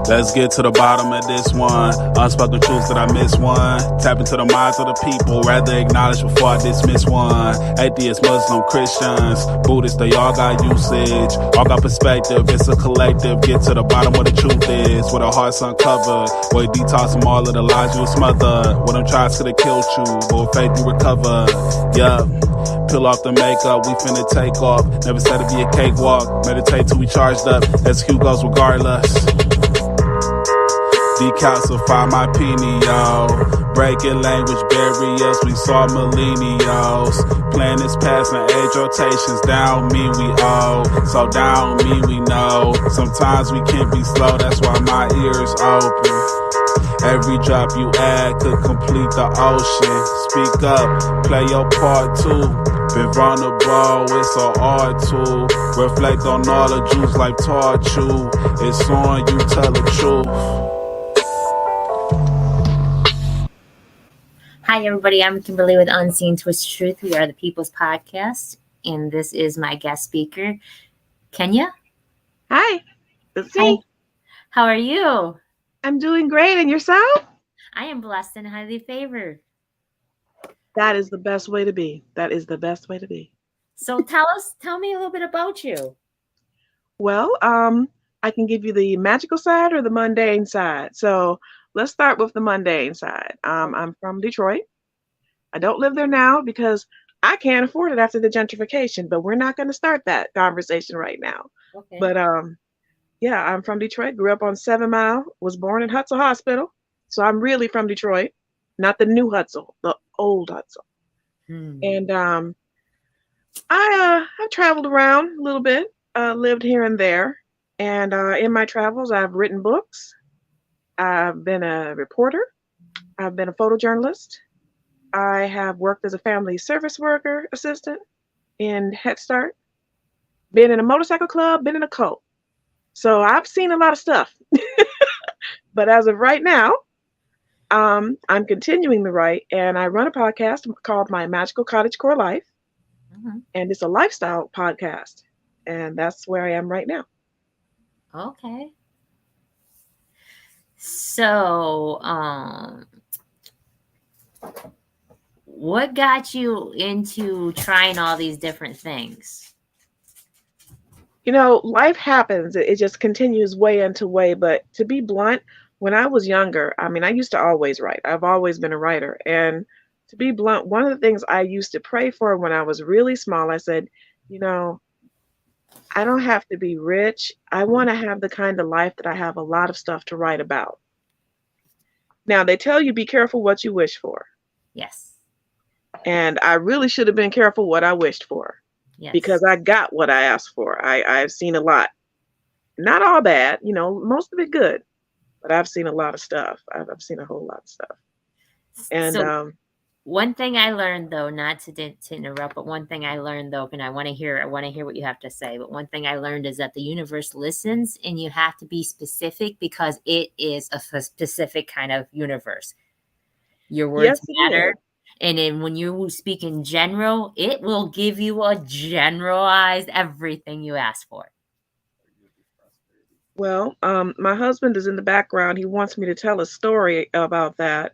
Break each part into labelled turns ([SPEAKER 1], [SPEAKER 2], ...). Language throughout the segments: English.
[SPEAKER 1] Let's get to the bottom of this one. Unspoken truths that I miss one. Tap into the minds of the people, rather acknowledge before I dismiss one. Atheists, Muslim, Christians, Buddhists, they all got usage, all got perspective. It's a collective. Get to the bottom where the truth is, where the heart's uncovered, where you detox from all of the lies you smother. When them tries could have killed you, but with faith you recover. Yeah. Peel off the makeup, we finna take off. Never said it'd be a cakewalk. Meditate till we charged up. Execute goals regardless. Decalcify my pineal. Breaking language barriers, we saw millennials. Planets passing age rotations, down me we owe. So down me we know. Sometimes we can't be slow, that's why my ears open. Every drop you add could complete the ocean. Speak up, play your part too. Been vulnerable, it's an art tool. Reflect on all the Jews life taught you. It's on you, tell the truth.
[SPEAKER 2] Hi, everybody. I'm Kimberly with Unseen Twist Truth. We are the People's Podcast, and this is my guest speaker, Kenya.
[SPEAKER 3] Hi. It's
[SPEAKER 2] Hi.
[SPEAKER 3] me.
[SPEAKER 2] How are you?
[SPEAKER 3] I'm doing great. And yourself?
[SPEAKER 2] I am blessed and highly favored.
[SPEAKER 3] That is the best way to be. That is the best way to be.
[SPEAKER 2] So tell me a little bit about you.
[SPEAKER 3] Well, I can give you the magical side or the mundane side. So let's start with the mundane side. I'm from Detroit. I don't live there now because I can't afford it after the gentrification, but we're not going to start that conversation right now.
[SPEAKER 2] Okay.
[SPEAKER 3] But yeah, I'm from Detroit, grew up on 7 Mile, was born in Hutzel Hospital. So I'm really from Detroit, not the new Hutzel, the old Hutzel. And I've traveled around a little bit, lived here and there. And in my travels, I've written books. I've been a reporter. I've been a photojournalist. I have worked as a family service worker assistant in Head Start, been in a motorcycle club, been in a cult. So I've seen a lot of stuff. But as of right now, I'm continuing to write, and I run a podcast called my Magical Cottagecore Life. And it's a lifestyle podcast. And that's where I am right now.
[SPEAKER 2] Okay. So, what got you into trying all these different things?
[SPEAKER 3] You know, life happens. It just continues way into way. But to be blunt, when I was younger, I mean, I used to always write. I've always been a writer. And to be blunt, one of the things I used to pray for when I was really small, I said, you know, I don't have to be rich. I want to have the kind of life that I have a lot of stuff to write about. Now, they tell you be careful what you wish for.
[SPEAKER 2] Yes.
[SPEAKER 3] And I really should have been careful what I wished for.
[SPEAKER 2] Yes.
[SPEAKER 3] Because I got what I asked for. I've seen a lot. Not all bad, you know, most of it good. But I've seen a lot of stuff. I've seen a whole lot of stuff. And
[SPEAKER 2] so, one thing I learned, though, not to interrupt, but one thing I learned, though, and I want to hear what you have to say. But one thing I learned is that the universe listens, and you have to be specific because it is a specific kind of universe. Your words matter. And then when you speak in general, it will give you a generalized everything you ask for.
[SPEAKER 3] Well, my husband is in the background. He wants me to tell a story about that.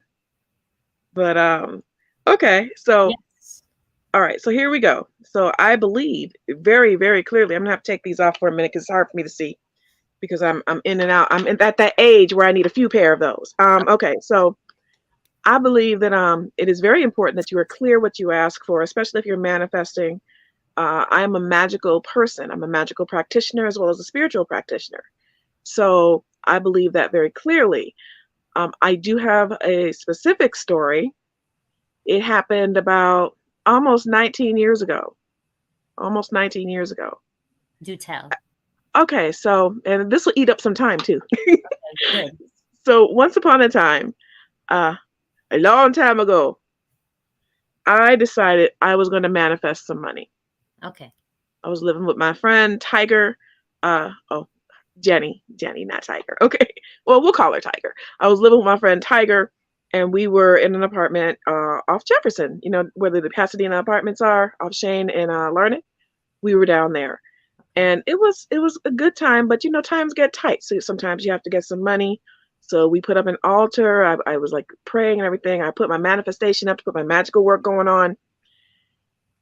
[SPEAKER 3] But okay, so yes. All right, so here we go. So I believe very, very clearly. I'm gonna have to take these off for a minute because it's hard for me to see because I'm in and out. I'm at that age where I need a few pair of those. Okay, so I believe that it is very important that you are clear what you ask for, especially if you're manifesting. I am a magical person. I'm a magical practitioner as well as a spiritual practitioner. So I believe that very clearly. I do have a specific story. It happened about almost 19 years ago. Almost 19 years ago.
[SPEAKER 2] Do tell.
[SPEAKER 3] Okay, so, and this will eat up some time too.
[SPEAKER 2] Okay, good.
[SPEAKER 3] So once upon a time, a long time ago, I decided I was going to manifest some money.
[SPEAKER 2] Okay.
[SPEAKER 3] I was living with my friend Tiger. Jenny, not Tiger. Okay. Well, we'll call her Tiger. I was living with my friend Tiger, and we were in an apartment off Jefferson, you know, where the Pasadena apartments are, off Shane and Larned. We were down there. And it was a good time, but times get tight. So sometimes you have to get some money. So we put up an altar. I was like praying and everything. I put my manifestation up to put my magical work going on.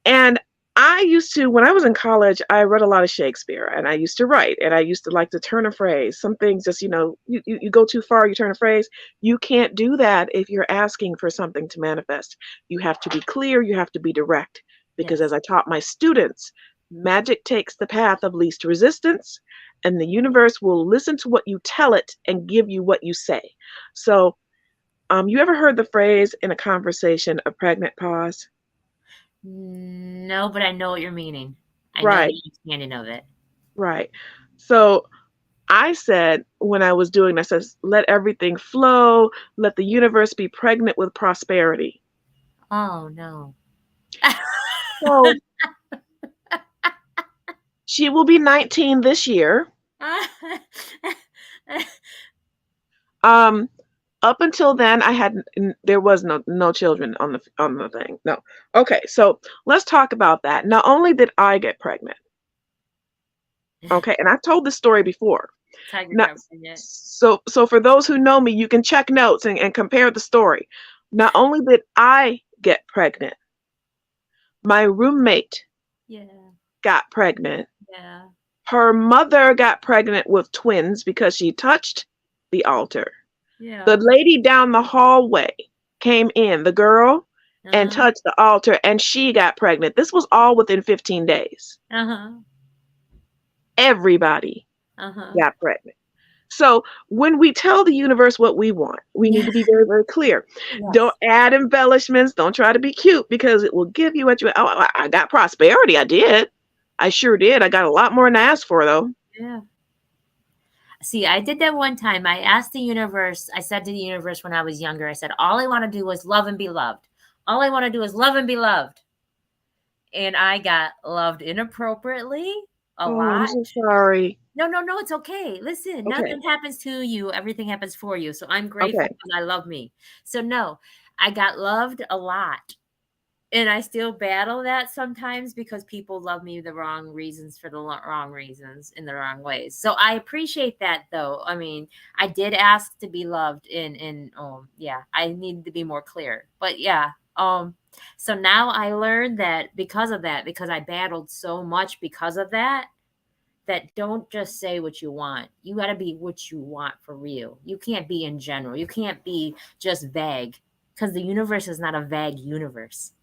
[SPEAKER 3] And I used to, when I was in college, I read a lot of Shakespeare and I used to write and I used to like to turn a phrase. Some things just, you go too far, you turn a phrase. You can't do that if you're asking for something to manifest. You have to be clear, you have to be direct. Because as I taught my students, magic takes the path of least resistance and the universe will listen to what you tell it and give you what you say. So, you ever heard the phrase in a conversation, a pregnant pause?
[SPEAKER 2] No, but I know what you're meaning. I know
[SPEAKER 3] Right.
[SPEAKER 2] the understanding of it.
[SPEAKER 3] Right. So I said when I was doing this, I said, let everything flow, let the universe be pregnant with prosperity.
[SPEAKER 2] Oh no.
[SPEAKER 3] So she will be 19 this year. Up until then, there was no children on the thing. No. Okay, so let's talk about that. Not only did I get pregnant, okay, and I've told this story before. Now, so for those who know me, you can check notes and compare the story. Not only did I get pregnant, my roommate got pregnant.
[SPEAKER 2] Yeah.
[SPEAKER 3] Her mother got pregnant with twins because she touched the altar.
[SPEAKER 2] Yeah.
[SPEAKER 3] The lady down the hallway came in, the girl, and touched the altar, and she got pregnant. This was all within 15 days. Everybody got pregnant. So when we tell the universe what we want, we need to be very, very clear. Yes. Don't add embellishments. Don't try to be cute because it will give you what you. Oh, I got prosperity. I did. I sure did. I got a lot more than I asked for, though.
[SPEAKER 2] Yeah. See, I did that one time. I asked the universe. I said to the universe when I was younger, I said, all I want to do is love and be loved. All I want to do is love and be loved. And I got loved inappropriately a lot.
[SPEAKER 3] I'm so sorry.
[SPEAKER 2] No, it's okay. Listen, nothing happens to you. Everything happens for you. So I'm grateful because I love me. So no, I got loved a lot. And I still battle that sometimes because people love me the wrong reasons for the wrong reasons in the wrong ways. So I appreciate that though. I mean, I did ask to be loved and I needed to be more clear. But yeah, so now I learned that because I battled so much because of that don't just say what you want. You got to be what you want for real. You can't be in general. You can't be just vague because the universe is not a vague universe.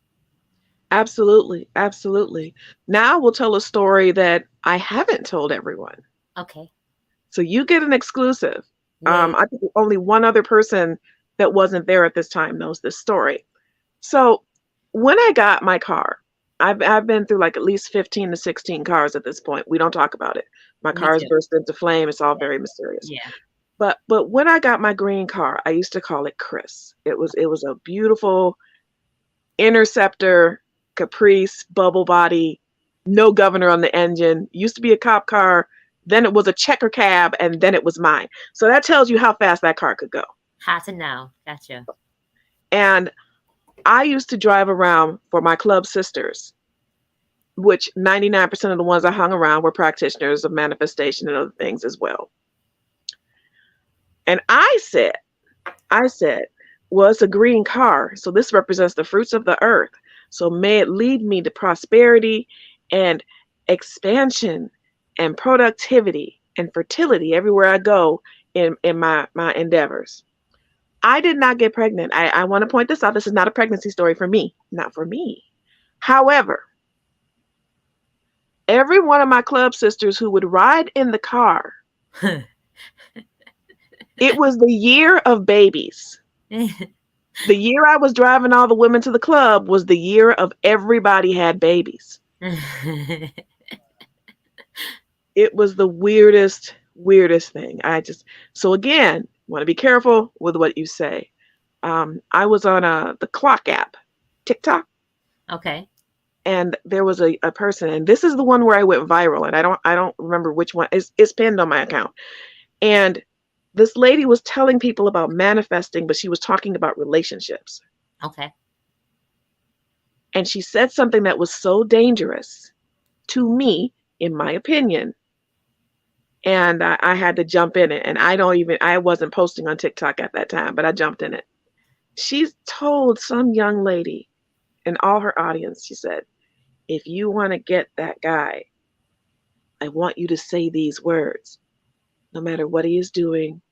[SPEAKER 3] Absolutely. Absolutely. Now we'll tell a story that I haven't told everyone.
[SPEAKER 2] Okay.
[SPEAKER 3] So you get an exclusive. I think only one other person that wasn't there at this time knows this story. So when I got my car, I've been through like at least 15 to 16 cars at this point. We don't talk about it. My car's burst into flame. It's all very mysterious.
[SPEAKER 2] Yeah.
[SPEAKER 3] But when I got my green car, I used to call it Chris. It was a beautiful Interceptor, Caprice, bubble body, no governor on the engine. Used to be a cop car. Then it was a checker cab, and then it was mine. So that tells you how fast that car could go.
[SPEAKER 2] Hot to know. Gotcha.
[SPEAKER 3] And I used to drive around for my club sisters, which 99% of the ones I hung around were practitioners of manifestation and other things as well. And I said, well, it's a green car, so this represents the fruits of the earth. So may it lead me to prosperity and expansion and productivity and fertility everywhere I go in my endeavors. I did not get pregnant. I want to point this out. This is not a pregnancy story for me, not for me. However, every one of my club sisters who would ride in the car, it was the year of babies. The year I was driving all the women to the club was the year of everybody had babies. It was the weirdest thing. So again, want to be careful with what you say. I was on the clock app, TikTok.
[SPEAKER 2] Okay.
[SPEAKER 3] And there was a person, and this is the one where I went viral, and I don't remember which one. It's pinned on my account. And this lady was telling people about manifesting, but she was talking about relationships.
[SPEAKER 2] Okay. And
[SPEAKER 3] she said something that was so dangerous to me in my opinion. And I had to jump in it. And I wasn't posting on TikTok at that time, but I jumped in it. She's told some young lady in all her audience, she said, if you want to get that guy, I want you to say these words. No matter what he is doing,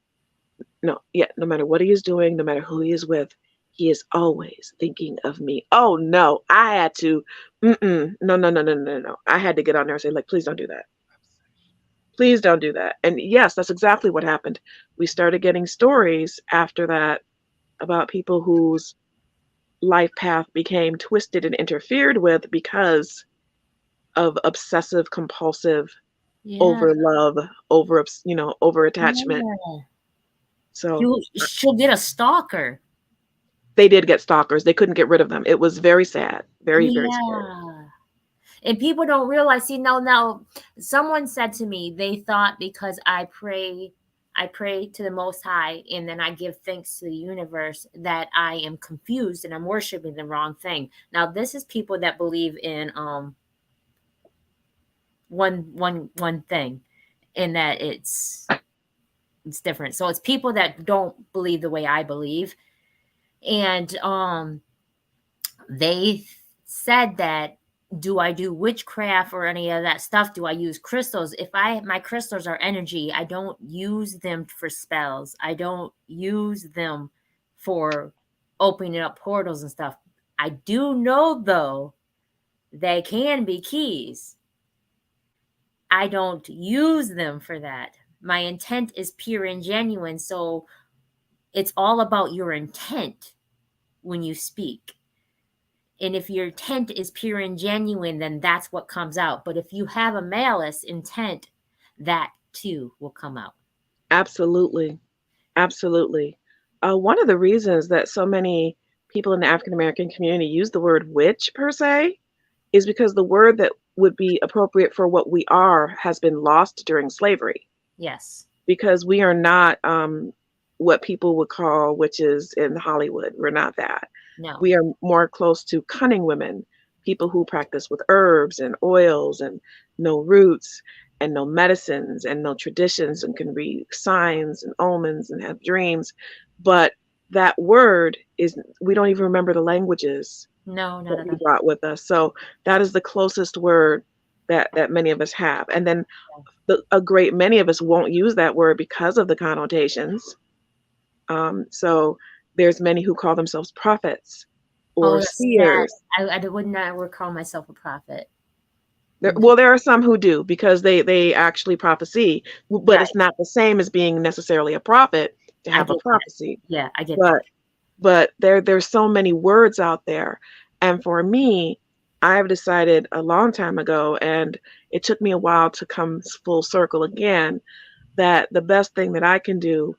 [SPEAKER 3] no matter what he is doing, no matter who he is with, he is always thinking of me. Oh no, I had to, no. I had to get on there and say, like, please don't do that. Please don't do that. And yes, that's exactly what happened. We started getting stories after that about people whose life path became twisted and interfered with because of obsessive compulsive over love, over attachment.
[SPEAKER 2] Yeah.
[SPEAKER 3] So
[SPEAKER 2] she'll get a stalker.
[SPEAKER 3] They did get stalkers. They couldn't get rid of them. It was very sad. Very, very sad.
[SPEAKER 2] And people don't realize, now someone said to me, they thought because I pray to the Most High and then I give thanks to the universe that I am confused and I'm worshiping the wrong thing. Now, this is people that believe in one thing, and that it's different. So it's people that don't believe the way I believe. And they said that, do I do witchcraft or any of that stuff? Do I use crystals? My crystals are energy. I don't use them for spells. I don't use them for opening up portals and stuff. I do know, though, they can be keys. I don't use them for that. My intent is pure and genuine. So it's all about your intent when you speak. And if your intent is pure and genuine, then that's what comes out. But if you have a malice intent, that too will come out.
[SPEAKER 3] Absolutely. Absolutely. One of the reasons that so many people in the African American community use the word witch per se is because the word that would be appropriate for what we are has been lost during slavery.
[SPEAKER 2] Yes.
[SPEAKER 3] Because we are not what people would call witches in Hollywood. We're not that.
[SPEAKER 2] No.
[SPEAKER 3] We are more close to cunning women, people who practice with herbs and oils and know roots and know medicines and know traditions and can read signs and omens and have dreams. But that word is, we don't even remember the languages that we brought with us. So that is the closest word that many of us have. And then a great many of us won't use that word because of the connotations. So there's many who call themselves prophets or seers.
[SPEAKER 2] I would never call myself a prophet.
[SPEAKER 3] There are some who do because they actually prophesy, but it's not the same as being necessarily a prophet to have a prophecy.
[SPEAKER 2] That. Yeah, I get that.
[SPEAKER 3] But there's so many words out there. And for me, I've decided a long time ago, and it took me a while to come full circle again, that the best thing that I can do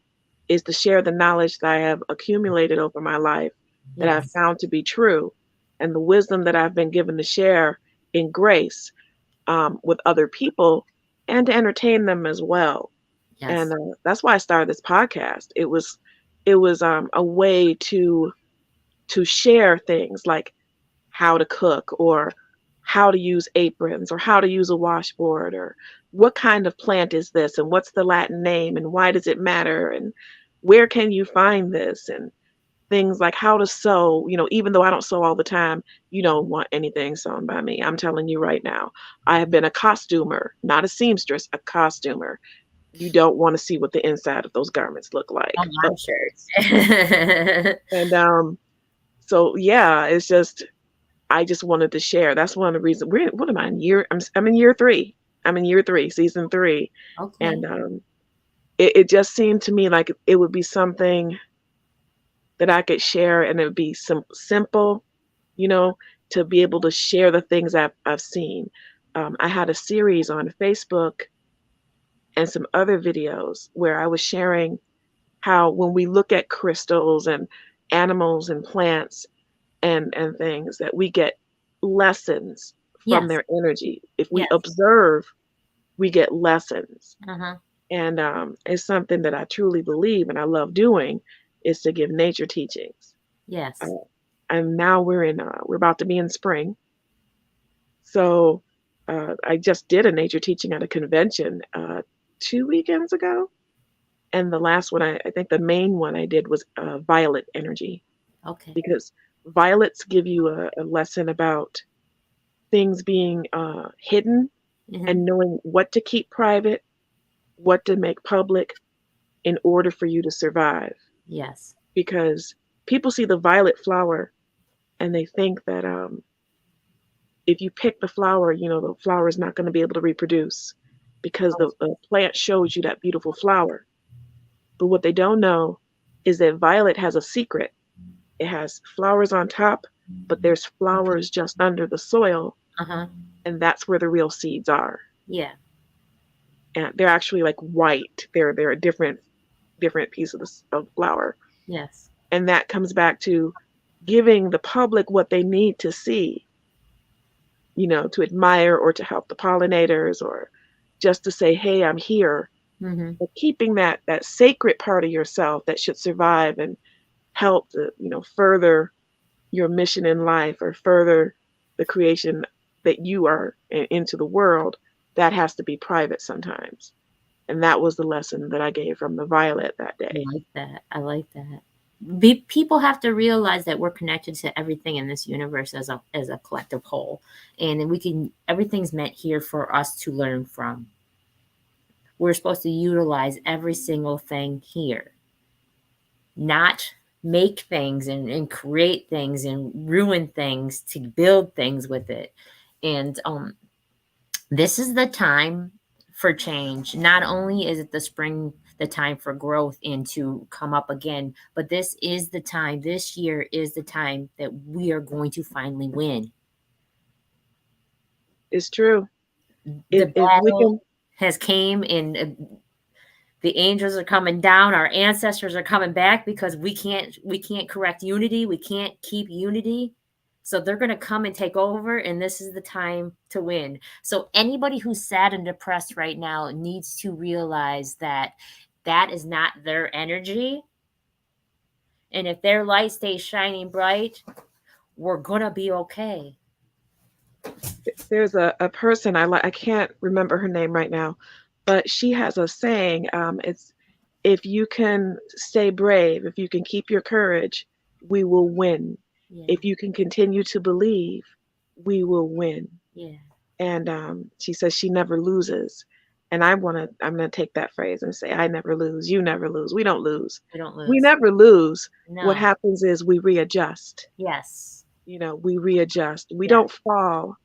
[SPEAKER 3] is to share the knowledge that I have accumulated over my life, that I've found to be true, and the wisdom that I've been given to share in grace with other people, and to entertain them as well. Yes. And that's why I started this podcast. It was a way to share things like how to cook, or how to use aprons, or how to use a washboard, or what kind of plant is this, and what's the Latin name, and why does it matter, and where can you find this, and things like how to sew. Even though I don't sew all the time, you don't want anything sewn by me. I'm telling you right now, I have been a costumer, not a seamstress, a costumer. You don't want to see what the inside of those garments look like.
[SPEAKER 2] Oh, I'm sure.
[SPEAKER 3] And so yeah, it's just, I just wanted to share. That's one of the reasons. What am I in year? I'm in year 3. I'm in year 3, season 3.
[SPEAKER 2] Okay.
[SPEAKER 3] And it just seemed to me like it would be something that I could share, and it would be simple, to be able to share the things I've seen. I had a series on Facebook and some other videos where I was sharing how when we look at crystals and animals and plants and things, that we get lessons from their energy. If we observe, we get lessons.
[SPEAKER 2] Uh-huh.
[SPEAKER 3] And it's something that I truly believe and I love doing, is to give nature teachings.
[SPEAKER 2] Yes.
[SPEAKER 3] And now we're about to be in spring. So I just did a nature teaching at a convention 2 weekends ago. And the last one, I think the main one I did was violet energy,
[SPEAKER 2] Okay.
[SPEAKER 3] because violets give you a lesson about things being hidden
[SPEAKER 2] Hmm.
[SPEAKER 3] and knowing what to keep private, what to make public in order for you to survive.
[SPEAKER 2] Yes.
[SPEAKER 3] Because people see the violet flower and they think that if you pick the flower, the flower is not going to be able to reproduce because the plant shows you that beautiful flower. But what they don't know is that violet has a secret. It has flowers on top, but there's flowers just under the soil,
[SPEAKER 2] Uh-huh.
[SPEAKER 3] and that's where the real seeds are.
[SPEAKER 2] Yeah.
[SPEAKER 3] And they're actually like white. They're a different piece of flower.
[SPEAKER 2] Yes.
[SPEAKER 3] And that comes back to giving the public what they need to see, to admire or to help the pollinators or just to say, hey, I'm here.
[SPEAKER 2] Hmm.
[SPEAKER 3] But keeping that sacred part of yourself that should survive and help to, further your mission in life or further the creation that you are into the world, that has to be private sometimes. And that was the lesson that I gave from the violet that
[SPEAKER 2] I
[SPEAKER 3] day.
[SPEAKER 2] like that. I like that. People have to realize that we're connected to everything in this universe as a collective whole, and everything's meant here for us to learn from. We're supposed to utilize every single thing here, not make things and create things and ruin things to build things with it. And this is the time for change. Not only is it the spring, the time for growth and to come up again, but this is the time, this year is the time that we are going to finally win.
[SPEAKER 3] It's true.
[SPEAKER 2] The
[SPEAKER 3] If we
[SPEAKER 2] battle
[SPEAKER 3] can,
[SPEAKER 2] has came, and the angels are coming down, our ancestors are coming back, because we can't correct unity, we can't keep unity. So they're going to come and take over, and this is the time to win. So anybody who's sad and depressed right now needs to realize that that is not their energy. And if their light stays shining bright, we're going to be okay.
[SPEAKER 3] there's a person I can't remember her name right now, but she has a saying. It's, if you can stay brave, if you can keep your courage, we will win.
[SPEAKER 2] Yeah.
[SPEAKER 3] If you can continue to believe, we will win.
[SPEAKER 2] Yeah.
[SPEAKER 3] And she says she never loses. And I'm gonna take that phrase and say, I never lose, you never lose, we don't lose.
[SPEAKER 2] We don't
[SPEAKER 3] We
[SPEAKER 2] lose.
[SPEAKER 3] never lose. What
[SPEAKER 2] No.
[SPEAKER 3] happens is we readjust.
[SPEAKER 2] Yes.
[SPEAKER 3] We readjust. We
[SPEAKER 2] Yeah.
[SPEAKER 3] don't fall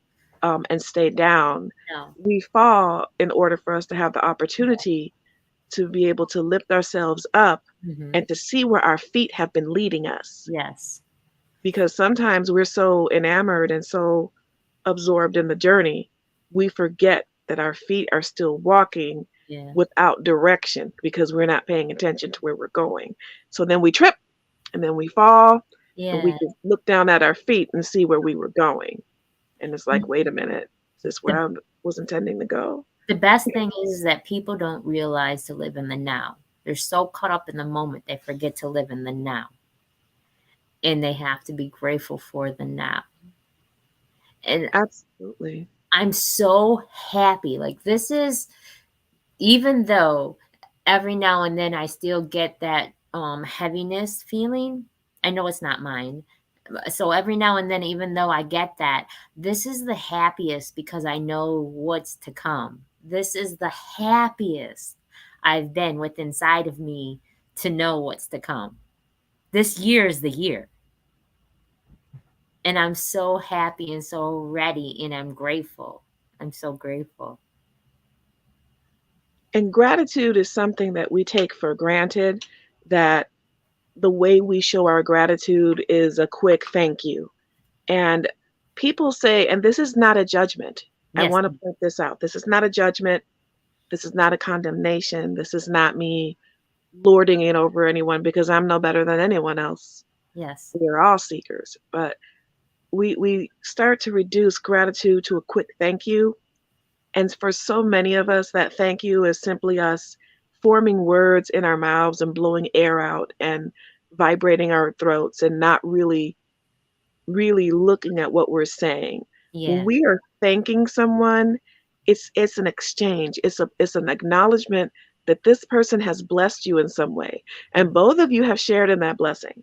[SPEAKER 3] and stay down.
[SPEAKER 2] No.
[SPEAKER 3] We fall in order for us to have the opportunity to be able to lift ourselves up
[SPEAKER 2] Hmm.
[SPEAKER 3] and to see where our feet have been leading us.
[SPEAKER 2] Yes.
[SPEAKER 3] Because sometimes we're so enamored and so absorbed in the journey, we forget that our feet are still walking
[SPEAKER 2] Yeah.
[SPEAKER 3] without direction because we're not paying attention to where we're going. So then we trip and then we fall, but we
[SPEAKER 2] Yeah.
[SPEAKER 3] can look down at our feet and see where we were going. And it's like, wait a minute, is this where I was intending to go?
[SPEAKER 2] The best thing is that people don't realize to live in the now. They're so caught up in the moment, they forget to live in the now. And they have to be grateful for the now. And
[SPEAKER 3] Absolutely.
[SPEAKER 2] I'm so happy. Like, this is, even though every now and then I still get that heaviness feeling, I know it's not mine. So every now and then, even though I get that, this is the happiest because I know what's to come. This is the happiest I've been with inside of me to know what's to come. This year is the year. And I'm so happy and so ready, and I'm grateful. I'm so grateful.
[SPEAKER 3] And gratitude is something that we take for granted, that the way we show our gratitude is a quick thank you. And people say, and this is not a judgment. I
[SPEAKER 2] Yes.
[SPEAKER 3] want to point this out. This is not a judgment. This is not a condemnation. This is not me lording it over anyone because I'm no better than anyone else.
[SPEAKER 2] Yes.
[SPEAKER 3] We're all seekers. But we start to reduce gratitude to a quick thank you. And for so many of us, that thank you is simply us forming words in our mouths and blowing air out and vibrating our throats and not really looking at what we're saying. When
[SPEAKER 2] Yeah.
[SPEAKER 3] we are thanking someone, it's an exchange. It's an acknowledgement that this person has blessed you in some way, and both of you have shared in that blessing.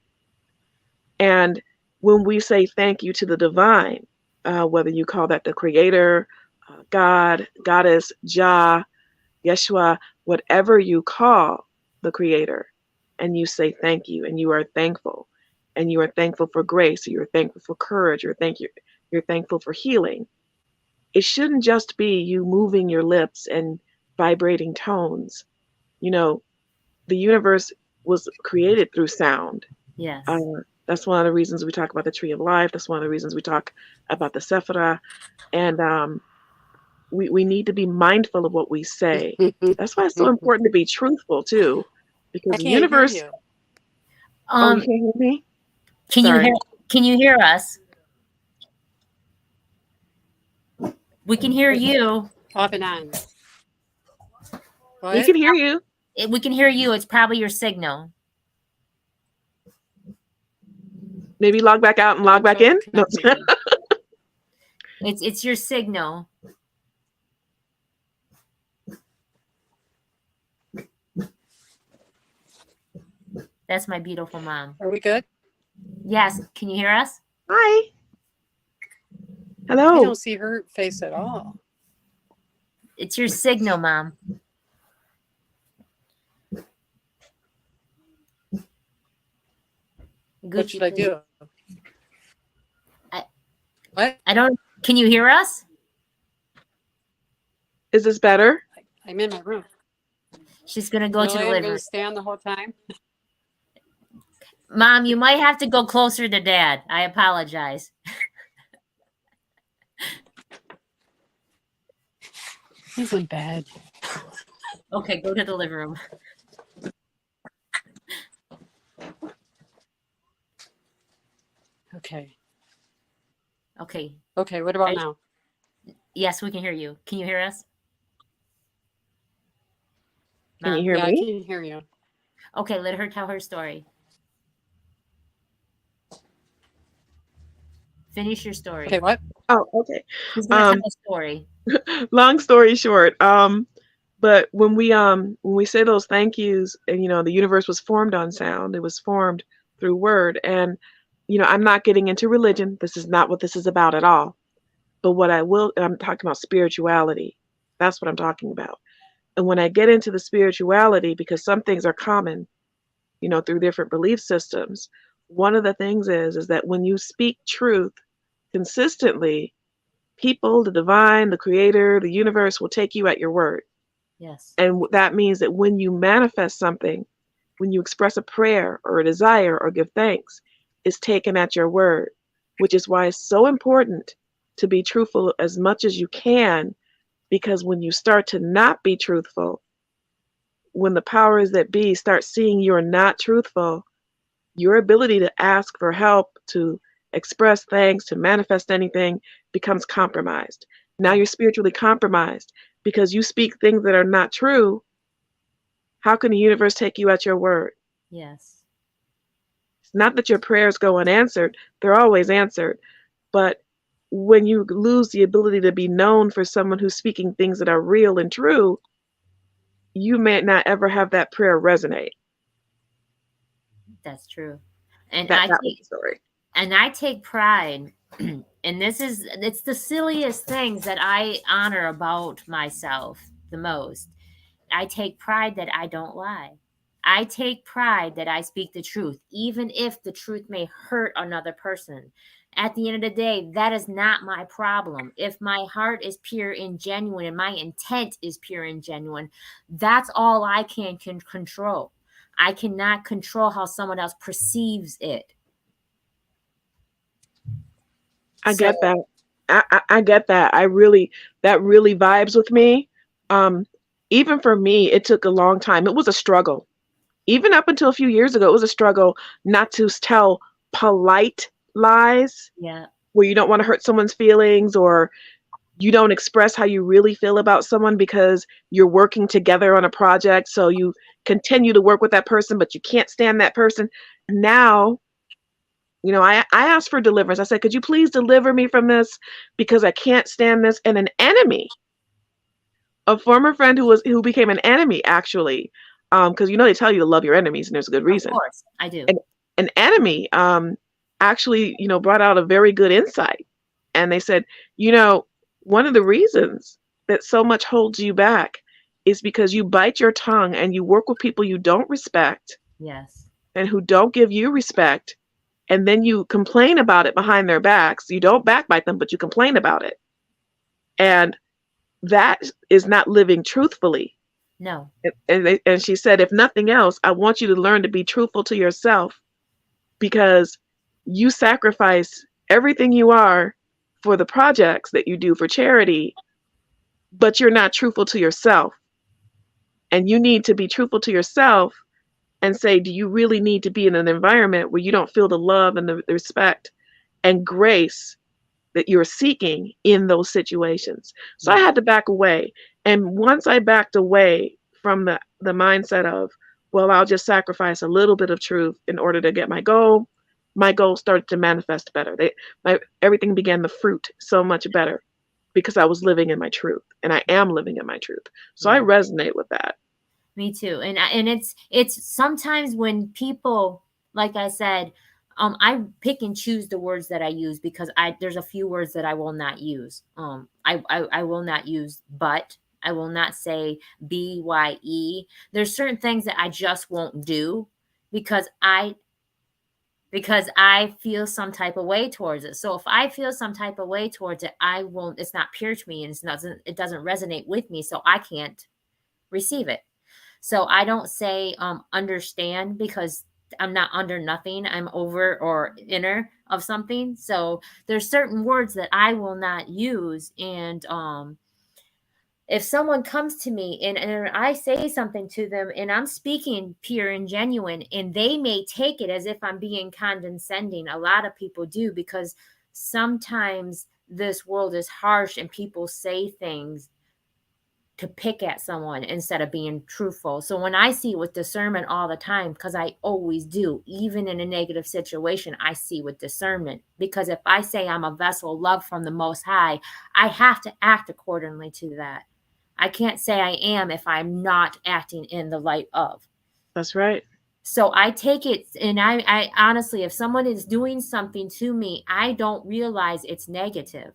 [SPEAKER 3] And when we say thank you to the divine, whether you call that the creator, God, goddess, Jah, Yeshua, whatever you call the creator, and you say thank you, and you are thankful, and you are thankful for grace, or you're thankful for courage, or you're thankful for healing. It shouldn't just be you moving your lips and vibrating tones. You know, the universe was created through sound.
[SPEAKER 2] Yes.
[SPEAKER 3] That's one of the reasons we talk about the tree of life. That's one of the reasons we talk about the Sephirah. And we need to be mindful of what we say. That's why it's so important to be truthful too, because
[SPEAKER 4] I
[SPEAKER 3] the
[SPEAKER 4] can't hear
[SPEAKER 3] universe.
[SPEAKER 4] you.
[SPEAKER 3] Oh, you can't hear me?
[SPEAKER 2] Can
[SPEAKER 3] Sorry.
[SPEAKER 2] can you hear us? We can hear you.
[SPEAKER 4] Off and on.
[SPEAKER 3] We
[SPEAKER 4] What?
[SPEAKER 3] can hear you.
[SPEAKER 2] We can hear you. It's probably your signal.
[SPEAKER 3] Maybe log back out and log back in. No.
[SPEAKER 2] It's your signal. That's my beautiful mom.
[SPEAKER 4] Are we good?
[SPEAKER 2] Yes. Can you hear us?
[SPEAKER 3] Hi.
[SPEAKER 4] I
[SPEAKER 3] Hello.
[SPEAKER 4] don't see her face at all.
[SPEAKER 2] It's your signal, Mom.
[SPEAKER 4] What should I do? What?
[SPEAKER 2] I don't. Can you hear us?
[SPEAKER 3] Is this better?
[SPEAKER 4] I'm in my room.
[SPEAKER 2] She's gonna go to the
[SPEAKER 4] I'm
[SPEAKER 2] living
[SPEAKER 4] going
[SPEAKER 2] room.
[SPEAKER 4] to stand the whole time.
[SPEAKER 2] Mom, you might have to go closer to Dad. I apologize.
[SPEAKER 4] He's in bed.
[SPEAKER 2] Okay, go to the living room.
[SPEAKER 4] Okay.
[SPEAKER 2] Okay.
[SPEAKER 4] Okay, what about now?
[SPEAKER 2] Yes, we can hear you. Can you hear us?
[SPEAKER 3] Can you
[SPEAKER 2] Mom?
[SPEAKER 3] hear
[SPEAKER 4] Yeah, I
[SPEAKER 3] me?
[SPEAKER 4] can hear you.
[SPEAKER 2] Okay, let her tell her story. Finish your story.
[SPEAKER 4] Okay, what?
[SPEAKER 3] Oh, okay.
[SPEAKER 2] She's gonna tell a story.
[SPEAKER 3] Long story short, but when we say those thank yous, and the universe was formed on sound, it was formed through word. And I'm not getting into religion. This is not what this is about at all. But I'm talking about spirituality. That's what I'm talking about. And when I get into the spirituality, because some things are common, through different belief systems, one of the things is that when you speak truth consistently, people, the divine, the creator, the universe will take you at your word.
[SPEAKER 2] Yes.
[SPEAKER 3] And that means that when you manifest something, when you express a prayer or a desire or give thanks, it's taken at your word, which is why it's so important to be truthful as much as you can, because when you start to not be truthful, when the powers that be start seeing you're not truthful, your ability to ask for help, to express thanks, to manifest anything becomes compromised. Now you're spiritually compromised because you speak things that are not true. How can the universe take you at your word?
[SPEAKER 2] Yes.
[SPEAKER 3] It's not that your prayers go unanswered, they're always answered. But when you lose the ability to be known for someone who's speaking things that are real and true, you may not ever have that prayer resonate.
[SPEAKER 2] That's true. And
[SPEAKER 3] That was the story.
[SPEAKER 2] And I take pride, and it's the silliest things that I honor about myself the most. I take pride that I don't lie. I take pride that I speak the truth, even if the truth may hurt another person. At the end of the day, that is not my problem. If my heart is pure and genuine and my intent is pure and genuine, that's all I can control. I cannot control how someone else perceives it.
[SPEAKER 3] I get that. I get that. That really vibes with me. Even for me, it took a long time. It was a struggle. Even up until a few years ago, it was a struggle not to tell polite lies.
[SPEAKER 2] Yeah.
[SPEAKER 3] Where you don't want to hurt someone's feelings, or you don't express how you really feel about someone because you're working together on a project. So you continue to work with that person, but you can't stand that person. Now, I asked for deliverance. I said, could you please deliver me from this because I can't stand this. And an enemy, a former friend who became an enemy actually, because they tell you to love your enemies and there's a good reason.
[SPEAKER 2] Of course, I do.
[SPEAKER 3] An enemy actually, brought out a very good insight. And they said, one of the reasons that so much holds you back is because you bite your tongue and you work with people you don't respect.
[SPEAKER 2] Yes.
[SPEAKER 3] And who don't give you respect. And then you complain about it behind their backs. You don't backbite them, but you complain about it. And that is not living truthfully.
[SPEAKER 2] No.
[SPEAKER 3] And she said, if nothing else, I want you to learn to be truthful to yourself, because you sacrifice everything you are for the projects that you do for charity, but you're not truthful to yourself. And you need to be truthful to yourself and say, do you really need to be in an environment where you don't feel the love and the respect and grace that you're seeking in those situations? So I had to back away. And once I backed away from the mindset of, well, I'll just sacrifice a little bit of truth in order to get my goal started to manifest better. Everything began to fruit so much better because I was living in my truth, and I am living in my truth. So I resonate with that.
[SPEAKER 2] Me too. And it's sometimes when people, like I said, I pick and choose the words that I use, because there's a few words that I will not use. I will not use but. I will not say BYE. There's certain things that I just won't do because I feel some type of way towards it. So if I feel some type of way towards it, it's not pure to me, and it doesn't resonate with me. So I can't receive it. So I don't say understand, because I'm not under nothing. I'm over or inner of something. So there's certain words that I will not use. And if someone comes to me and I say something to them and I'm speaking pure and genuine, and they may take it as if I'm being condescending. A lot of people do, because sometimes this world is harsh and people say things to pick at someone instead of being truthful. So when I see with discernment all the time, because I always do, even in a negative situation, I see with discernment. Because if I say I'm a vessel loved from the Most High, I have to act accordingly to that. I can't say I am if I'm not acting in the light of.
[SPEAKER 3] That's right.
[SPEAKER 2] So I take it, and I honestly, if someone is doing something to me, I don't realize it's negative.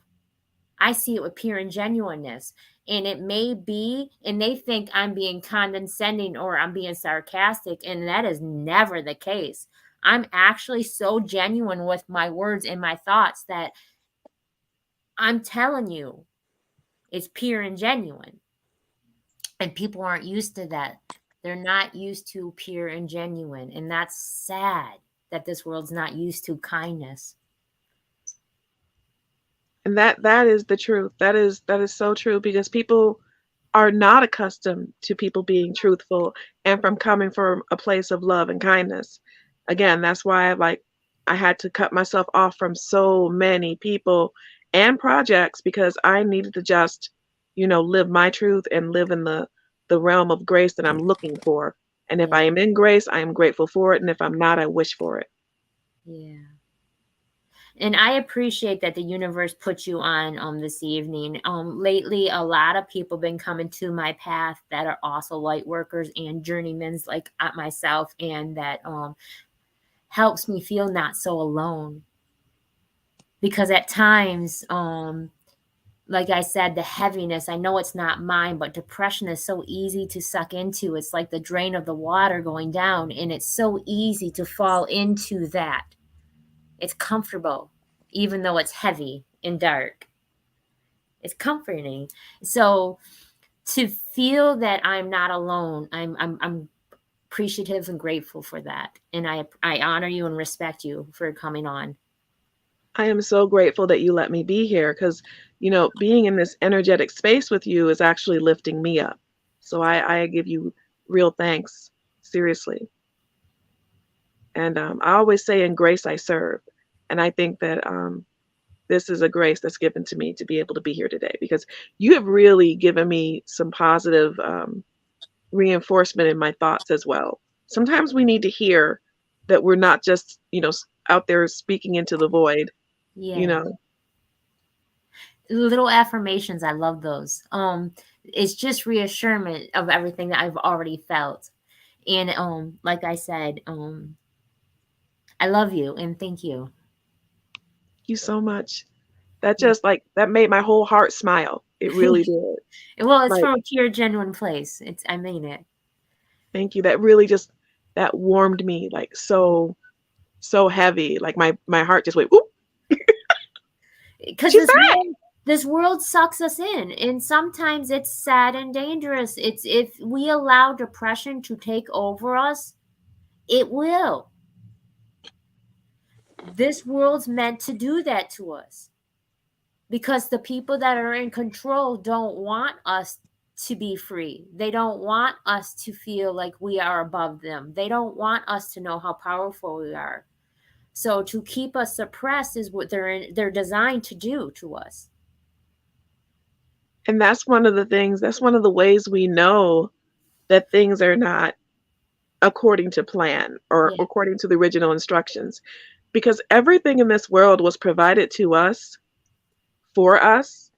[SPEAKER 2] I see it with pure and genuineness. And it may be, and they think I'm being condescending or I'm being sarcastic, and that is never the case. I'm actually so genuine with my words and my thoughts that I'm telling you it's pure and genuine. And people aren't used to that. They're not used to pure and genuine. And that's sad that this world's not used to kindness.
[SPEAKER 3] And that is the truth. That is so true, because people are not accustomed to people being truthful and from coming from a place of love and kindness. Again, that's why I had to cut myself off from so many people and projects, because I needed to just, live my truth and live in the realm of grace that I'm looking for. And if I am in grace, I am grateful for it. And if I'm not, I wish for it.
[SPEAKER 2] Yeah. And I appreciate that the universe put you on this evening. Lately, a lot of people been coming to my path that are also light workers and journeymans like myself, and that helps me feel not so alone. Because at times, like I said, the heaviness, I know it's not mine, but depression is so easy to suck into. It's like the drain of the water going down, and it's so easy to fall into that. It's comfortable, even though it's heavy and dark. It's comforting. So to feel that I'm not alone, I'm appreciative and grateful for that. And I honor you and respect you for coming on.
[SPEAKER 3] I am so grateful that you let me be here, because, being in this energetic space with you is actually lifting me up. So I give you real thanks, seriously. And I always say, in grace I serve. And I think that this is a grace that's given to me to be able to be here today, because you have really given me some positive reinforcement in my thoughts as well. Sometimes we need to hear that we're not just, out there speaking into the void,
[SPEAKER 2] Yeah. Little affirmations, I love those. It's just reassurance of everything that I've already felt. And like I said, I love you and thank you.
[SPEAKER 3] Thank you so much. That just that made my whole heart smile. It really did.
[SPEAKER 2] Well, it's
[SPEAKER 3] Like,
[SPEAKER 2] from a pure, genuine place. I mean it.
[SPEAKER 3] thank you. That really just that warmed me like so heavy. Like my heart just went whoop.
[SPEAKER 2] Because
[SPEAKER 3] She's back.
[SPEAKER 2] this world sucks us in, and sometimes it's sad and dangerous. It's if we allow depression to take over us, it will. This world's meant to do that to us because the people that are in control don't want us to be free. They don't want us to feel like we are above them. They don't want us to know how powerful we are. So to keep us suppressed is what they're designed to do to us.
[SPEAKER 3] And that's one of the ways we know that things are not according to plan or according to the original instructions. Because everything in this world was provided to us for us.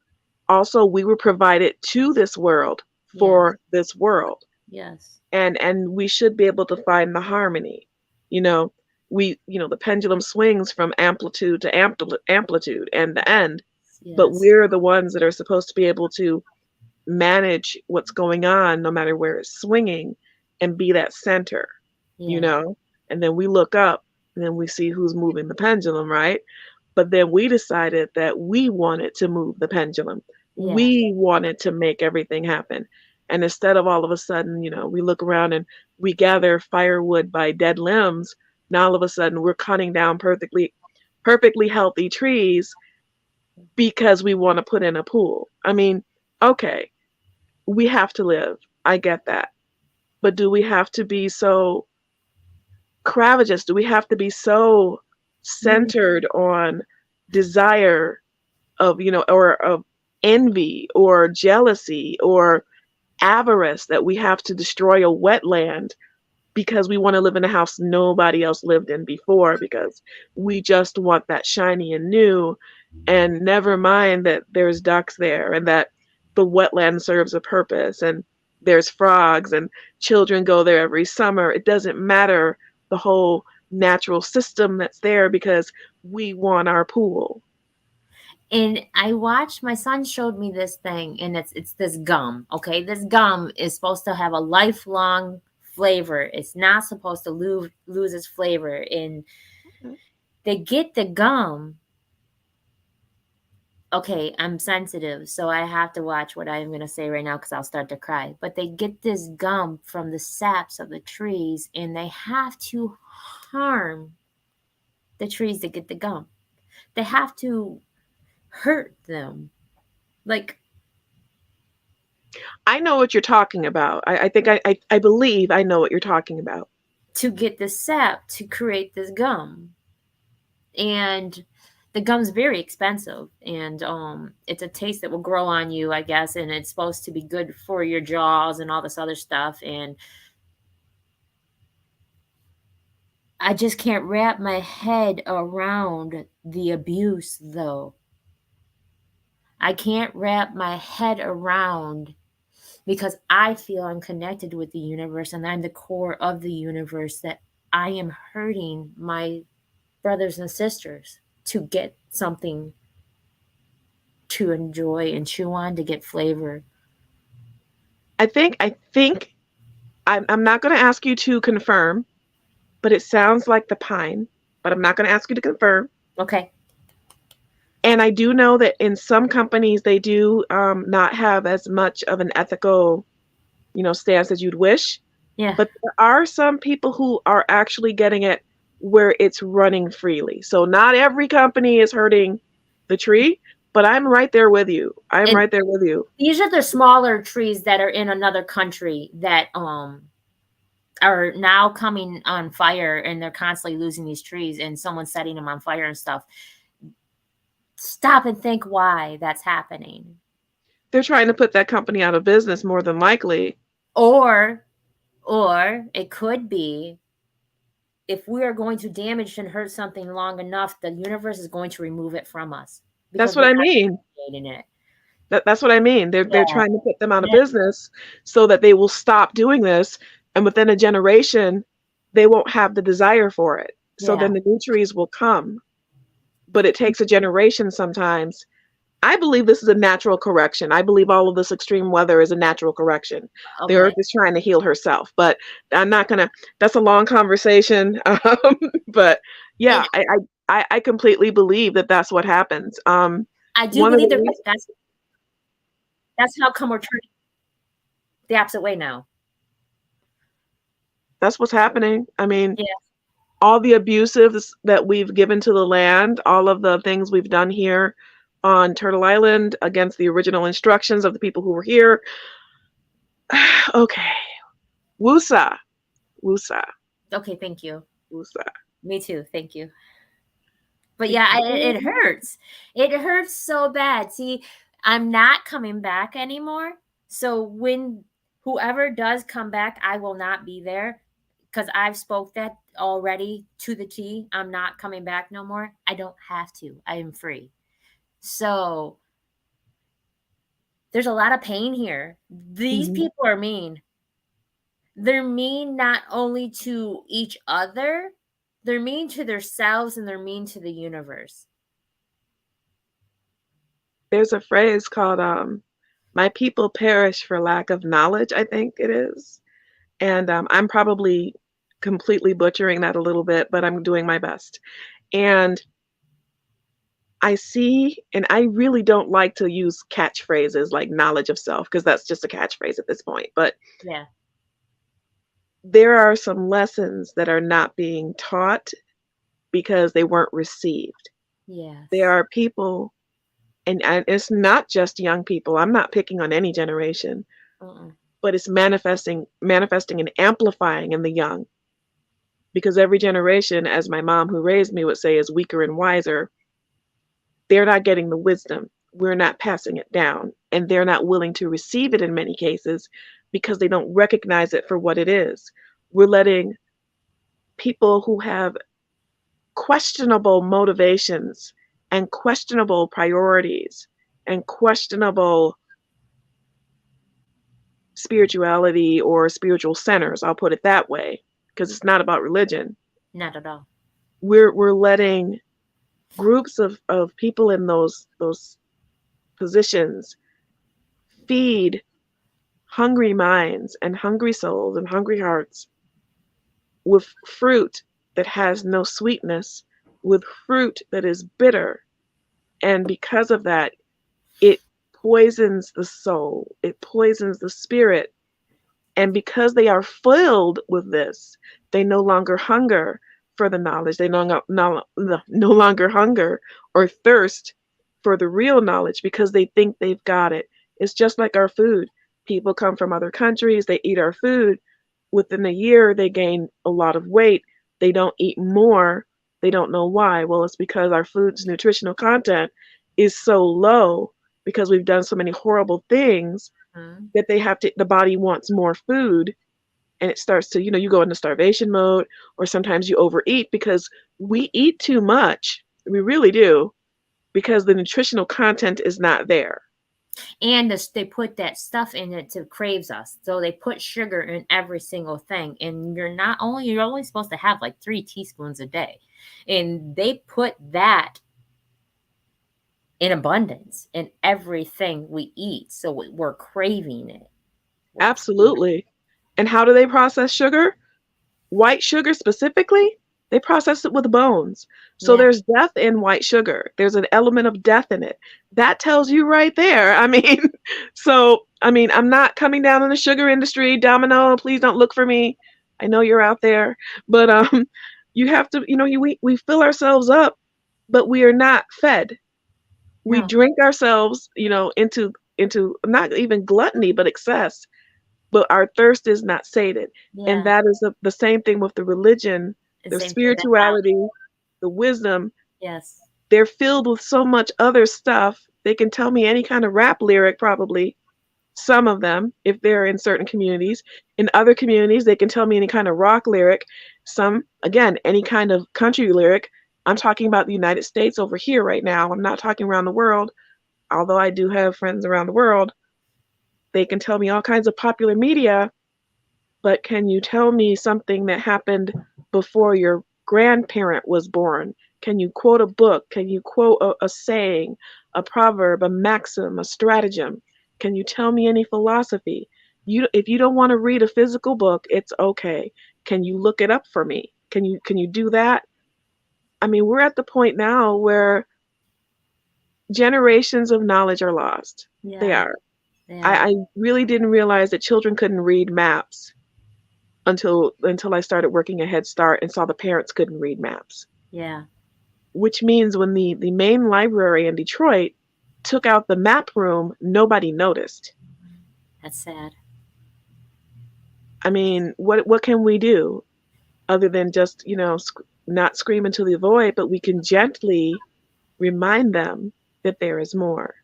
[SPEAKER 3] Also, we were provided to this world for this world.
[SPEAKER 2] Yes.
[SPEAKER 3] And we should be able to find the harmony. The pendulum swings from amplitude to amplitude and the end.
[SPEAKER 2] Yes.
[SPEAKER 3] But we're the ones that are supposed to be able to manage what's going on no matter where it's swinging and be that center, and then we look up and then we see who's moving the pendulum, right? But then we decided that we wanted to move the pendulum.
[SPEAKER 2] Yeah.
[SPEAKER 3] We wanted to make everything happen. And instead of all of a sudden, we look around and we gather firewood by dead limbs, now all of a sudden we're cutting down perfectly healthy trees because we want to put in a pool. I mean, okay, we have to live. I get that. But do we have to be so cravageous? Do we have to be so centered on desire of, or of envy or jealousy or avarice that we have to destroy a wetland because we want to live in a house nobody else lived in before because we just want that shiny and new, and never mind that there's ducks there and that the wetland serves a purpose and there's frogs and children go there every summer. It doesn't matter the whole natural system that's there because we want our pool.
[SPEAKER 2] And my son showed me this thing, and it's this gum. Okay, this gum is supposed to have a lifelong flavor. It's not supposed to lose its flavor. And they get the gum. Okay, I'm sensitive, so I have to watch what I'm going to say right now because I'll start to cry. But they get this gum from the saps of the trees, and they have to harm the trees to get the gum. They have to hurt them. Like,
[SPEAKER 3] I know what you're talking about. I think I believe I know what you're talking about.
[SPEAKER 2] To get the sap to create this gum. And the gum's very expensive, and it's a taste that will grow on you, I guess, and it's supposed to be good for your jaws and all this other stuff. And I just can't wrap my head around the abuse, though. I can't wrap my head around, because I feel I'm connected with the universe and I'm the core of the universe, that I am hurting my brothers and sisters to get something to enjoy and chew on, to get flavor.
[SPEAKER 3] I think I'm not going to ask you to confirm, but it sounds like the pine, but I'm not going to ask you to confirm.
[SPEAKER 2] Okay.
[SPEAKER 3] And I do know that in some companies, they do not have as much of an ethical, stance as you'd wish.
[SPEAKER 2] Yeah.
[SPEAKER 3] But there are some people who are actually getting it where it's running freely. So not every company is hurting the tree, but I'm right there with you. Right there with you.
[SPEAKER 2] These are the smaller trees that are in another country that are now coming on fire, and they're constantly losing these trees, and someone's setting them on fire and stuff. Stop and think why that's happening.
[SPEAKER 3] They're trying to put that company out of business, more than likely.
[SPEAKER 2] Or it could be if we are going to damage and hurt something long enough, the universe is going to remove it from us.
[SPEAKER 3] That's what I mean.
[SPEAKER 2] It.
[SPEAKER 3] That's what I mean. They're trying to put them out of business so that they will stop doing this, and within a generation, they won't have the desire for it. So then the new trees will come, but it takes a generation sometimes. I believe this is a natural correction. I believe all of this extreme weather is a natural correction. The earth is trying to heal herself, but I'm not gonna. That's a long conversation. But yeah, I completely believe that that's what happens.
[SPEAKER 2] I do believe that's how come we're turning the opposite way now.
[SPEAKER 3] That's what's happening. I mean, all the abusives that we've given to the land, all of the things we've done here on Turtle Island against the original instructions of the people who were here. Okay. Wusa.
[SPEAKER 2] Okay, thank you.
[SPEAKER 3] Wusa.
[SPEAKER 2] Me too, thank you. But yeah, it hurts. It hurts so bad. See, I'm not coming back anymore. So when whoever does come back, I will not be there because I've spoke that already to the T. I'm not coming back no more. I don't have to. I am free. So there's a lot of pain here. These people are mean. They're mean not only to each other, they're mean to themselves and they're mean to the universe.
[SPEAKER 3] There's a phrase called my people perish for lack of knowledge, I think it is. And I'm probably completely butchering that a little bit, but I'm doing my best. And I see, and I really don't like to use catchphrases like knowledge of self, because that's just a catchphrase at this point. But there are some lessons that are not being taught because they weren't received. There are people, and it's not just young people. I'm not picking on any generation, but it's manifesting and amplifying in the young. Because every generation, as my mom who raised me would say, is weaker and wiser. They're not getting the wisdom. We're not passing it down. And they're not willing to receive it in many cases because they don't recognize it for what it is. We're letting people who have questionable motivations and questionable priorities and questionable spirituality or spiritual centers, I'll put it that way, because it's not about religion.
[SPEAKER 2] Not at all.
[SPEAKER 3] We're letting groups of people in those positions feed hungry minds and hungry souls and hungry hearts with fruit that has no sweetness, with fruit that is bitter. And because of that, it poisons the soul, it poisons the spirit. And because they are filled with this, they no longer hunger for the knowledge. They no longer hunger or thirst for the real knowledge because they think they've got it. It's just like our food. People come from other countries, they eat our food. Within a year, they gain a lot of weight. They don't eat more. They don't know why. Well, it's because our food's nutritional content is so low because we've done so many horrible things that the body wants more food. And it starts to, you go into starvation mode, or sometimes you overeat because we eat too much. We really do, because the nutritional content is not there.
[SPEAKER 2] And they put that stuff in it to craves us. So they put sugar in every single thing. And you're only supposed to have like 3 teaspoons a day. And they put that in abundance in everything we eat. So we're craving it.
[SPEAKER 3] Absolutely. And how do they process sugar? White sugar specifically, they process it with bones. So there's death in white sugar. There's an element of death in it. That tells you right there. I mean, I'm not coming down on the sugar industry. Domino, please don't look for me. I know you're out there. But you have to, we fill ourselves up, but we are not fed. We drink ourselves, into not even gluttony, but excess. But our thirst is not sated. And that is the same thing with the religion, the spirituality, the wisdom.
[SPEAKER 2] Yes.
[SPEAKER 3] They're filled with so much other stuff. They can tell me any kind of rap lyric, probably, some of them, if they're in certain communities. In other communities, they can tell me any kind of rock lyric. Some, again, any kind of country lyric. I'm talking about the United States over here right now. I'm not talking around the world, although I do have friends around the world. They can tell me all kinds of popular media, but can you tell me something that happened before your grandparent was born? Can you quote a book? Can you quote a saying, a proverb, a maxim, a stratagem? Can you tell me any philosophy? If you don't want to read a physical book, it's okay. Can you look it up for me? Can you do that? I mean, we're at the point now where generations of knowledge are lost.
[SPEAKER 2] Yeah.
[SPEAKER 3] They are.
[SPEAKER 2] Yeah.
[SPEAKER 3] I really didn't realize that children couldn't read maps until I started working at Head Start and saw the parents couldn't read maps.
[SPEAKER 2] Yeah.
[SPEAKER 3] Which means when the main library in Detroit took out the map room, nobody noticed.
[SPEAKER 2] That's sad.
[SPEAKER 3] I mean, what can we do other than just, not scream into the void, but we can gently remind them that there is more.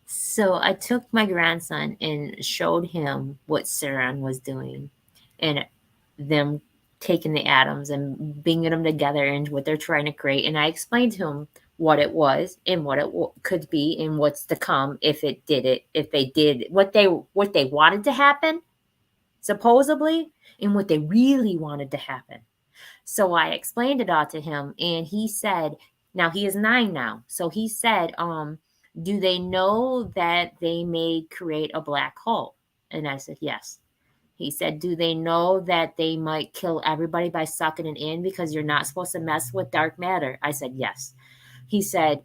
[SPEAKER 2] So I took my grandson and showed him what Saran was doing and them taking the atoms and bringing them together and what they're trying to create. And I explained to him what it was and what it could be and what's to come if they did what they wanted to happen, supposedly, and what they really wanted to happen. So I explained it all to him, and he said, now he is 9 now. So he said, do they know that they may create a black hole? And I said, yes. He said, do they know that they might kill everybody by sucking it in because you're not supposed to mess with dark matter? I said, yes. He said,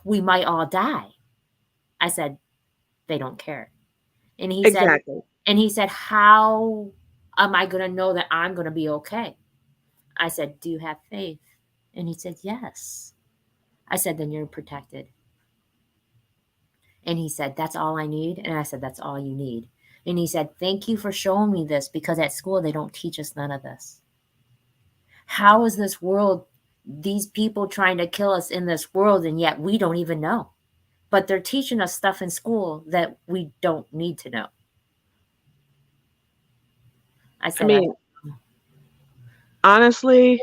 [SPEAKER 2] we might all die. I said, they don't care. And he said, how am I going to know that I'm going to be okay? I said, do you have faith? And he said, yes. I said, then you're protected. And he said, that's all I need. And I said, that's all you need. And he said, thank you for showing me this, because at school they don't teach us none of this. How is this world, these people trying to kill us in this world, and yet we don't even know? But they're teaching us stuff in school that we don't need to know. I said,
[SPEAKER 3] honestly,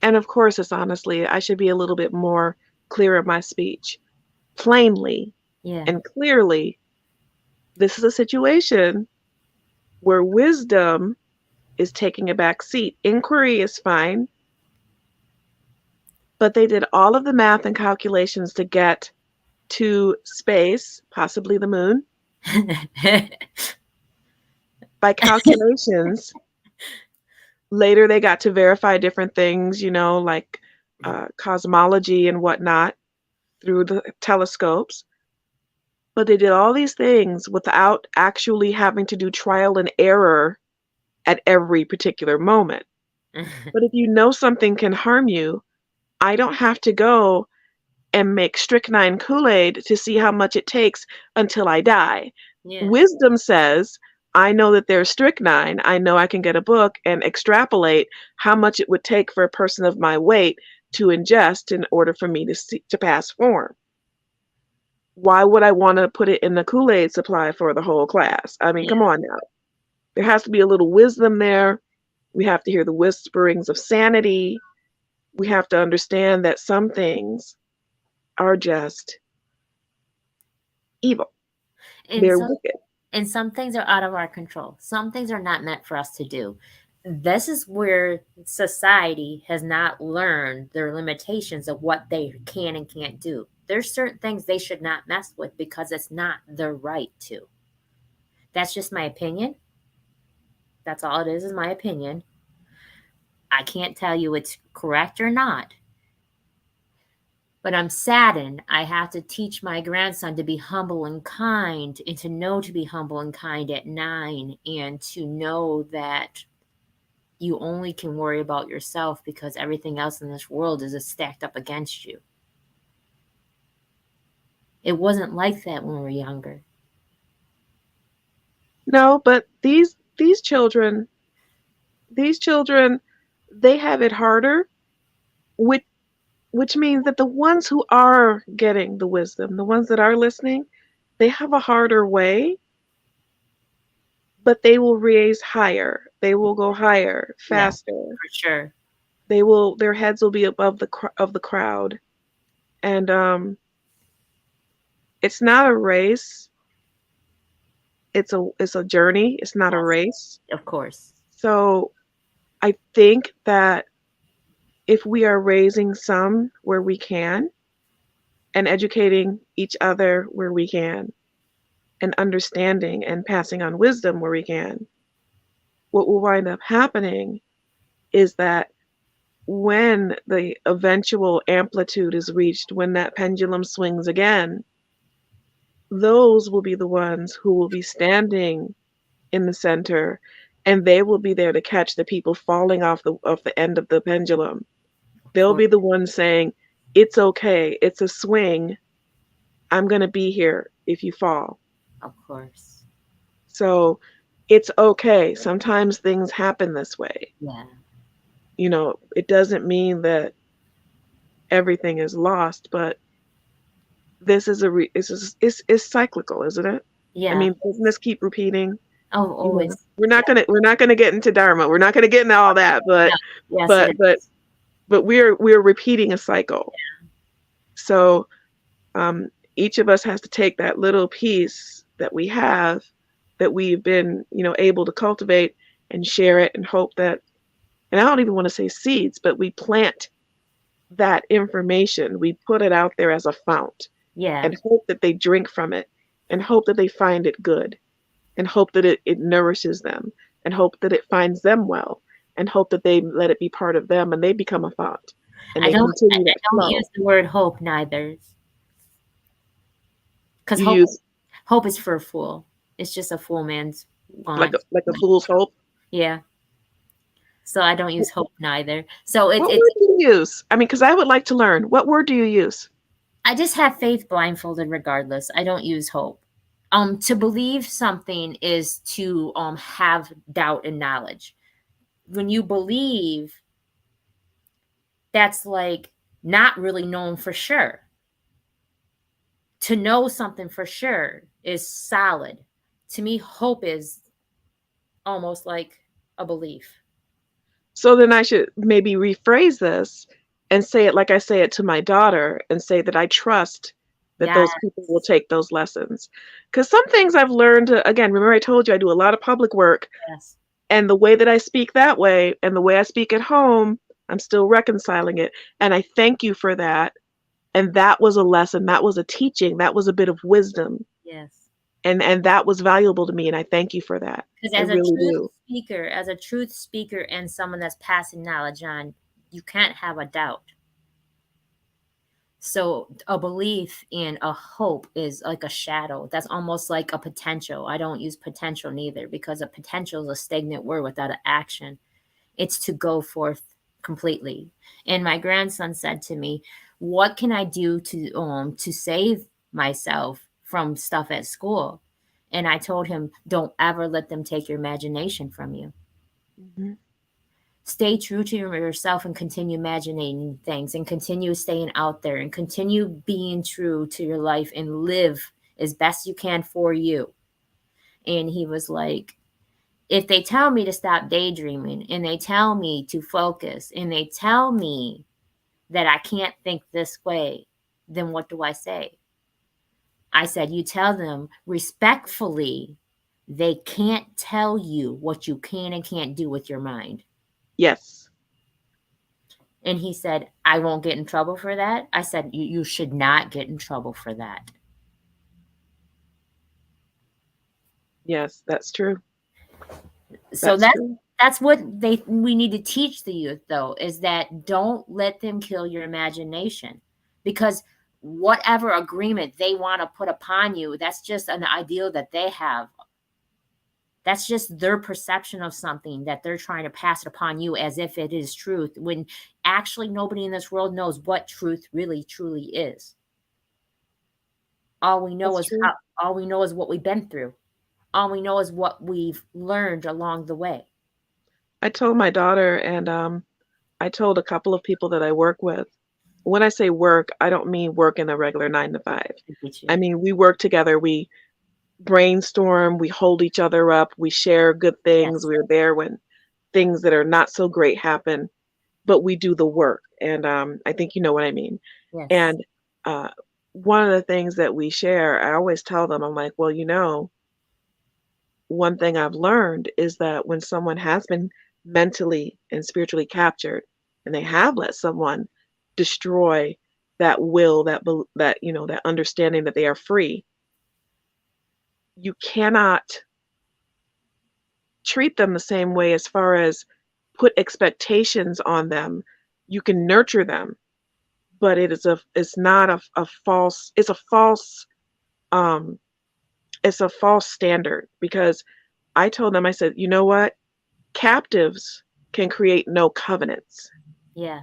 [SPEAKER 3] and of course it's honestly, I should be a little bit more clear in my speech. Plainly and clearly, this is a situation where wisdom is taking a back seat. Inquiry is fine, but they did all of the math and calculations to get to space, possibly the moon. By calculations, later they got to verify different things, like cosmology and whatnot through the telescopes. But they did all these things without actually having to do trial and error at every particular moment. But if you know something can harm you, I don't have to go and make strychnine Kool-Aid to see how much it takes until I die. Yeah. Wisdom says, I know that there's strychnine. I know I can get a book and extrapolate how much it would take for a person of my weight to ingest in order for me to pass form. Why would I want to put it in the Kool-Aid supply for the whole class? I mean, come on now. There has to be a little wisdom there. We have to hear the whisperings of sanity. We have to understand that some things are just evil. They're wicked.
[SPEAKER 2] And some things are out of our control. Some things are not meant for us to do. This is where society has not learned their limitations of what they can and can't do. There's certain things they should not mess with because it's not their right to. That's just my opinion. That's all it is my opinion. I can't tell you it's correct or not. But I'm saddened I have to teach my grandson to be humble and kind, and to know to be humble and kind at 9, and to know that you only can worry about yourself because everything else in this world is stacked up against you. It wasn't like that when we were younger.
[SPEAKER 3] No, but these children, they have it harder, which means that the ones who are getting the wisdom, the ones that are listening, they have a harder way but they will raise higher. They will go higher,
[SPEAKER 2] Yeah,
[SPEAKER 3] faster.
[SPEAKER 2] for sure.
[SPEAKER 3] Their heads will be above the crowd. And it's not a race. It's a journey. It's not a
[SPEAKER 2] Yes,
[SPEAKER 3] race.
[SPEAKER 2] of course.
[SPEAKER 3] So I think that if we are raising some where we can and educating each other where we can and understanding and passing on wisdom where we can, what will wind up happening is that when the eventual amplitude is reached, when that pendulum swings again, those will be the ones who will be standing in the center, and they will be there to catch the people falling off the end of the pendulum.
[SPEAKER 2] Of
[SPEAKER 3] They'll
[SPEAKER 2] course.
[SPEAKER 3] be the ones saying, "It's okay. It's a swing. I'm going to be here if you fall."
[SPEAKER 2] Of course.
[SPEAKER 3] So it's okay. Sometimes things happen this way.
[SPEAKER 2] Yeah.
[SPEAKER 3] It doesn't mean that everything is lost, but this is it's cyclical, isn't it? I
[SPEAKER 2] Yeah.
[SPEAKER 3] mean, doesn't this keep repeating?
[SPEAKER 2] Oh, always.
[SPEAKER 3] We're
[SPEAKER 2] Yeah.
[SPEAKER 3] not gonna get into Dharma. We're not gonna get into all that, but
[SPEAKER 2] No. Yes,
[SPEAKER 3] but
[SPEAKER 2] it
[SPEAKER 3] but
[SPEAKER 2] is.
[SPEAKER 3] but we're repeating a cycle. So each of us has to take that little piece that we have, that we've been able to cultivate, and share it, and hope that, and I don't even want to say seeds, but we plant that information. We put it out there as a fount,
[SPEAKER 2] Yeah.
[SPEAKER 3] and hope that they drink from it, and hope that they find it good, and hope that it nourishes them, and hope that it finds them well, and hope that they let it be part of them, and they become a fount, and
[SPEAKER 2] I
[SPEAKER 3] they
[SPEAKER 2] don't
[SPEAKER 3] continue that
[SPEAKER 2] I don't
[SPEAKER 3] flow.
[SPEAKER 2] use the word hope neither. Because
[SPEAKER 3] You use
[SPEAKER 2] hope is for a fool. It's just a fool man's
[SPEAKER 3] like
[SPEAKER 2] want.
[SPEAKER 3] a fool's hope.
[SPEAKER 2] Yeah. So I don't use hope neither. So
[SPEAKER 3] What
[SPEAKER 2] it's
[SPEAKER 3] word do you use? I mean, because I would like to learn. What word do you use?
[SPEAKER 2] I just have faith blindfolded regardless. I don't use hope. To believe something is to have doubt and knowledge. When you believe, that's like not really knowing for sure. To know something for sure is solid. To me, hope is almost like a belief.
[SPEAKER 3] So then I should maybe rephrase this and say it like I say it to my daughter, and say that I trust that
[SPEAKER 2] Yes.
[SPEAKER 3] those people will take those lessons. Because some things I've learned, again, remember I told you I do a lot of public work,
[SPEAKER 2] Yes.
[SPEAKER 3] and the way that I speak that way and the way I speak at home, I'm still reconciling it. And I thank you for that. And that was a lesson, that was a teaching, that was a bit of wisdom.
[SPEAKER 2] Yes.
[SPEAKER 3] And that was valuable to me, and I thank you for that.
[SPEAKER 2] Because
[SPEAKER 3] I really do.
[SPEAKER 2] as a truth speaker and someone that's passing knowledge on, you can't have a doubt. So a belief and a hope is like a shadow. That's almost like a potential. I don't use potential neither, because a potential is a stagnant word without an action. It's to go forth completely. And my grandson said to me, "What can I do to save myself from stuff at school?" And I told him, "Don't ever let them take your imagination from you.
[SPEAKER 3] Mhm.
[SPEAKER 2] Stay true to yourself and continue imagining things, and continue staying out there, and continue being true to your life, and live as best you can for you." And he was like, "If they tell me to stop daydreaming, and they tell me to focus, and they tell me that I can't think this way, then what do I say?" I said, "You tell them respectfully they can't tell you what you can and can't do with your mind."
[SPEAKER 3] Yes.
[SPEAKER 2] And he said, "I won't get in trouble for that." I said, you should not get in trouble for that."
[SPEAKER 3] Yes, that's true.
[SPEAKER 2] So
[SPEAKER 3] That's true.
[SPEAKER 2] that's what we need to teach the youth, though, is that don't let them kill your imagination, because whatever agreement they want to put upon you, that's just an ideal that they have. That's just their perception of something that they're trying to pass it upon you as if it is truth, when actually nobody in this world knows what truth really truly is. All we know
[SPEAKER 3] That's
[SPEAKER 2] is
[SPEAKER 3] true.
[SPEAKER 2] all we know is what we've been through. All we know is what we've learned along the way.
[SPEAKER 3] I told my daughter, and I told a couple of people that I work with. When I say work, I don't mean work in a regular 9 to 5.
[SPEAKER 2] I get you.
[SPEAKER 3] I mean, we work together. brainstorm, we hold each other up, we share good things,
[SPEAKER 2] Yes.
[SPEAKER 3] we're there when things that are not so great happen, but we do the work. And I think you know what I mean.
[SPEAKER 2] Yes.
[SPEAKER 3] And uh, one of the things that we share, I always tell them, I'm like, well, one thing I've learned is that when someone has been mentally and spiritually captured, and they have let someone destroy that will, that understanding that they are free, you cannot treat them the same way as far as put expectations on them. You can nurture them, but it's not a false, um it's a false standard, because I told them, I said, you know what? Captives can create no covenants.
[SPEAKER 2] Yeah.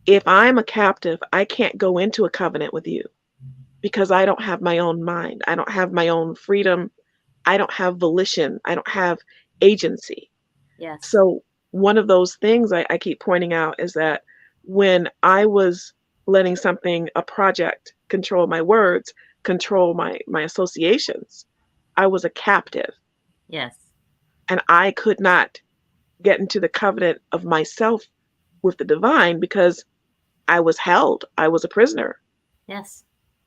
[SPEAKER 3] If I'm a captive, I can't go into a covenant with you because I don't have my own mind. I don't have my own freedom. I don't have volition. I don't have agency.
[SPEAKER 2] Yes.
[SPEAKER 3] So one of those things I keep pointing out is that when I was letting a project control my words, control my associations, I was a captive,
[SPEAKER 2] Yes.
[SPEAKER 3] and I could not get into the covenant of myself with the divine because I was held. I was
[SPEAKER 2] Yes.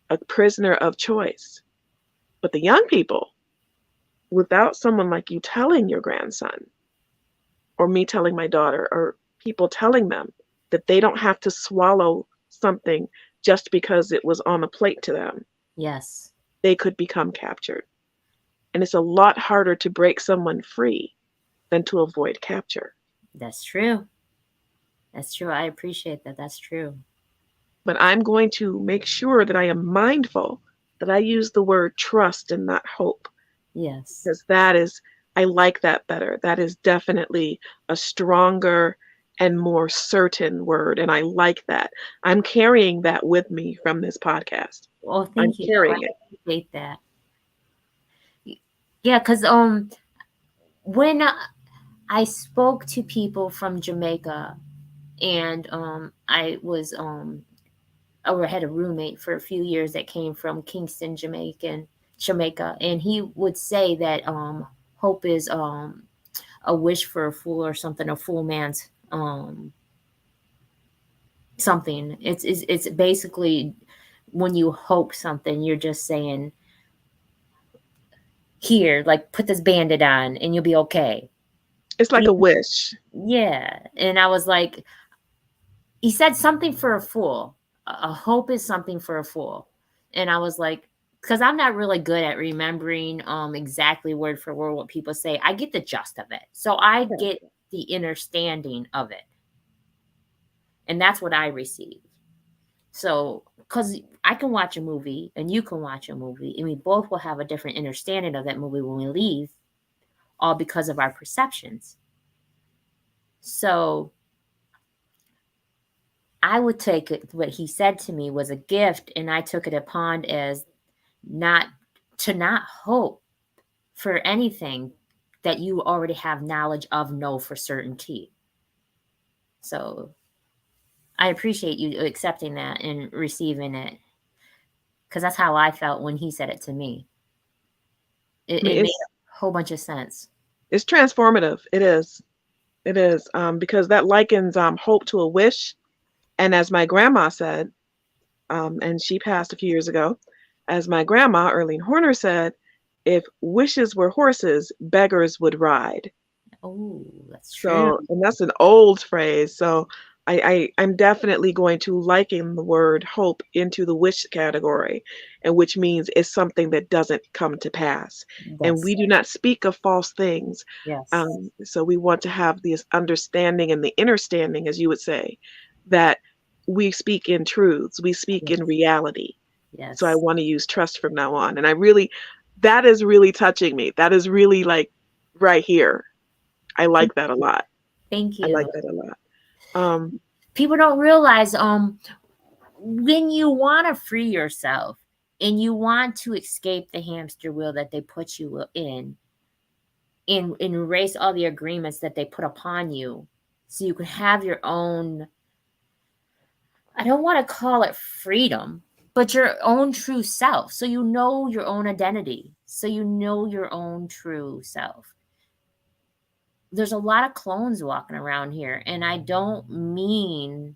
[SPEAKER 3] a prisoner of choice. But the young people, without someone like you telling your grandson, or me telling my daughter, or people telling them that they don't have to swallow something just because it was on a plate to them,
[SPEAKER 2] Yes.
[SPEAKER 3] they could become captured. And it's a lot harder to break someone free than to avoid capture.
[SPEAKER 2] That's true. That's true. I appreciate that. That's true.
[SPEAKER 3] But I'm going to make sure that I am mindful that I use the word trust and not hope,
[SPEAKER 2] Yes.
[SPEAKER 3] because I like that better. That is definitely a stronger and more certain word, and I like that. I'm carrying that with me from this podcast.
[SPEAKER 2] Well,
[SPEAKER 3] I'm
[SPEAKER 2] thank you.
[SPEAKER 3] carrying
[SPEAKER 2] I
[SPEAKER 3] it.
[SPEAKER 2] appreciate that. Yeah, because when I spoke to people from Jamaica, and I was I had a roommate for a few years that came from Kingston, Jamaica, and he would say that hope is a wish for a fool or something, a fool man's something. It's basically when you hope something, you're just saying, here, like put this bandit on and you'll be okay.
[SPEAKER 3] It's like a wish.
[SPEAKER 2] Yeah. And I was like, he said something for a fool. A hope is something for a fool. And I was like, because I'm not really good at remembering exactly word for word what people say. I get the gist of it. So I get the understanding of it. And that's what I receive. So, because I can watch a movie and you can watch a movie, and we both will have a different understanding of that movie when we leave, all because of our perceptions. So, I would take it, what he said to me was a gift, and I took it upon as not hope for anything that you already have knowledge of, know for certainty. So I appreciate you accepting that and receiving it, because that's how I felt when he said it to me. It made a whole bunch of sense.
[SPEAKER 3] It's transformative. It is. It is. Because that likens hope to a wish. And as my grandma said, and she passed a few years ago, as my grandma, Erlene Horner, said, if wishes were horses, beggars would ride.
[SPEAKER 2] Oh, that's true.
[SPEAKER 3] So, and that's an old phrase. So I'm definitely going to liken the word hope into the wish category, and which means it's something that doesn't come to pass. And we do not speak of false things.
[SPEAKER 2] Yes.
[SPEAKER 3] So we want to have this understanding and the understanding, as you would say, that we speak in truths, we speak in reality.
[SPEAKER 2] Yes.
[SPEAKER 3] So I want to use trust from now on. And that is really touching me. That is really like right here. I like that a lot.
[SPEAKER 2] Thank you.
[SPEAKER 3] I like that a lot.
[SPEAKER 2] People don't realize when you want to free yourself and you want to escape the hamster wheel that they put you in and erase all the agreements that they put upon you, so you can have your own, I don't want to call it freedom, but your own true self. So you know your own identity. so you know your own true self. There's a lot of clones walking around here, and I don't mean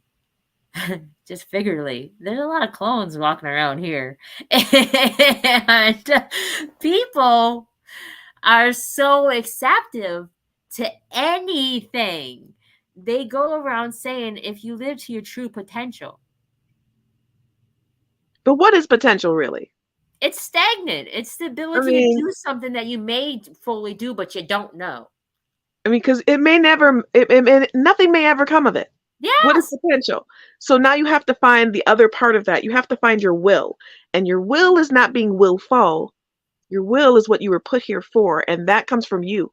[SPEAKER 2] just figuratively. There's a lot of clones walking around here. And people are so acceptive to anything. They go around saying, if you live to your true potential.
[SPEAKER 3] But what is potential really?
[SPEAKER 2] It's stagnant. It's the ability to do something that you may fully do, but you don't know.
[SPEAKER 3] I mean, because nothing may ever come of it.
[SPEAKER 2] Yes.
[SPEAKER 3] What is potential? So now you have to find the other part of that. You have to find your will. And your will is not being willful. Your will is what you were put here for. And that comes from you.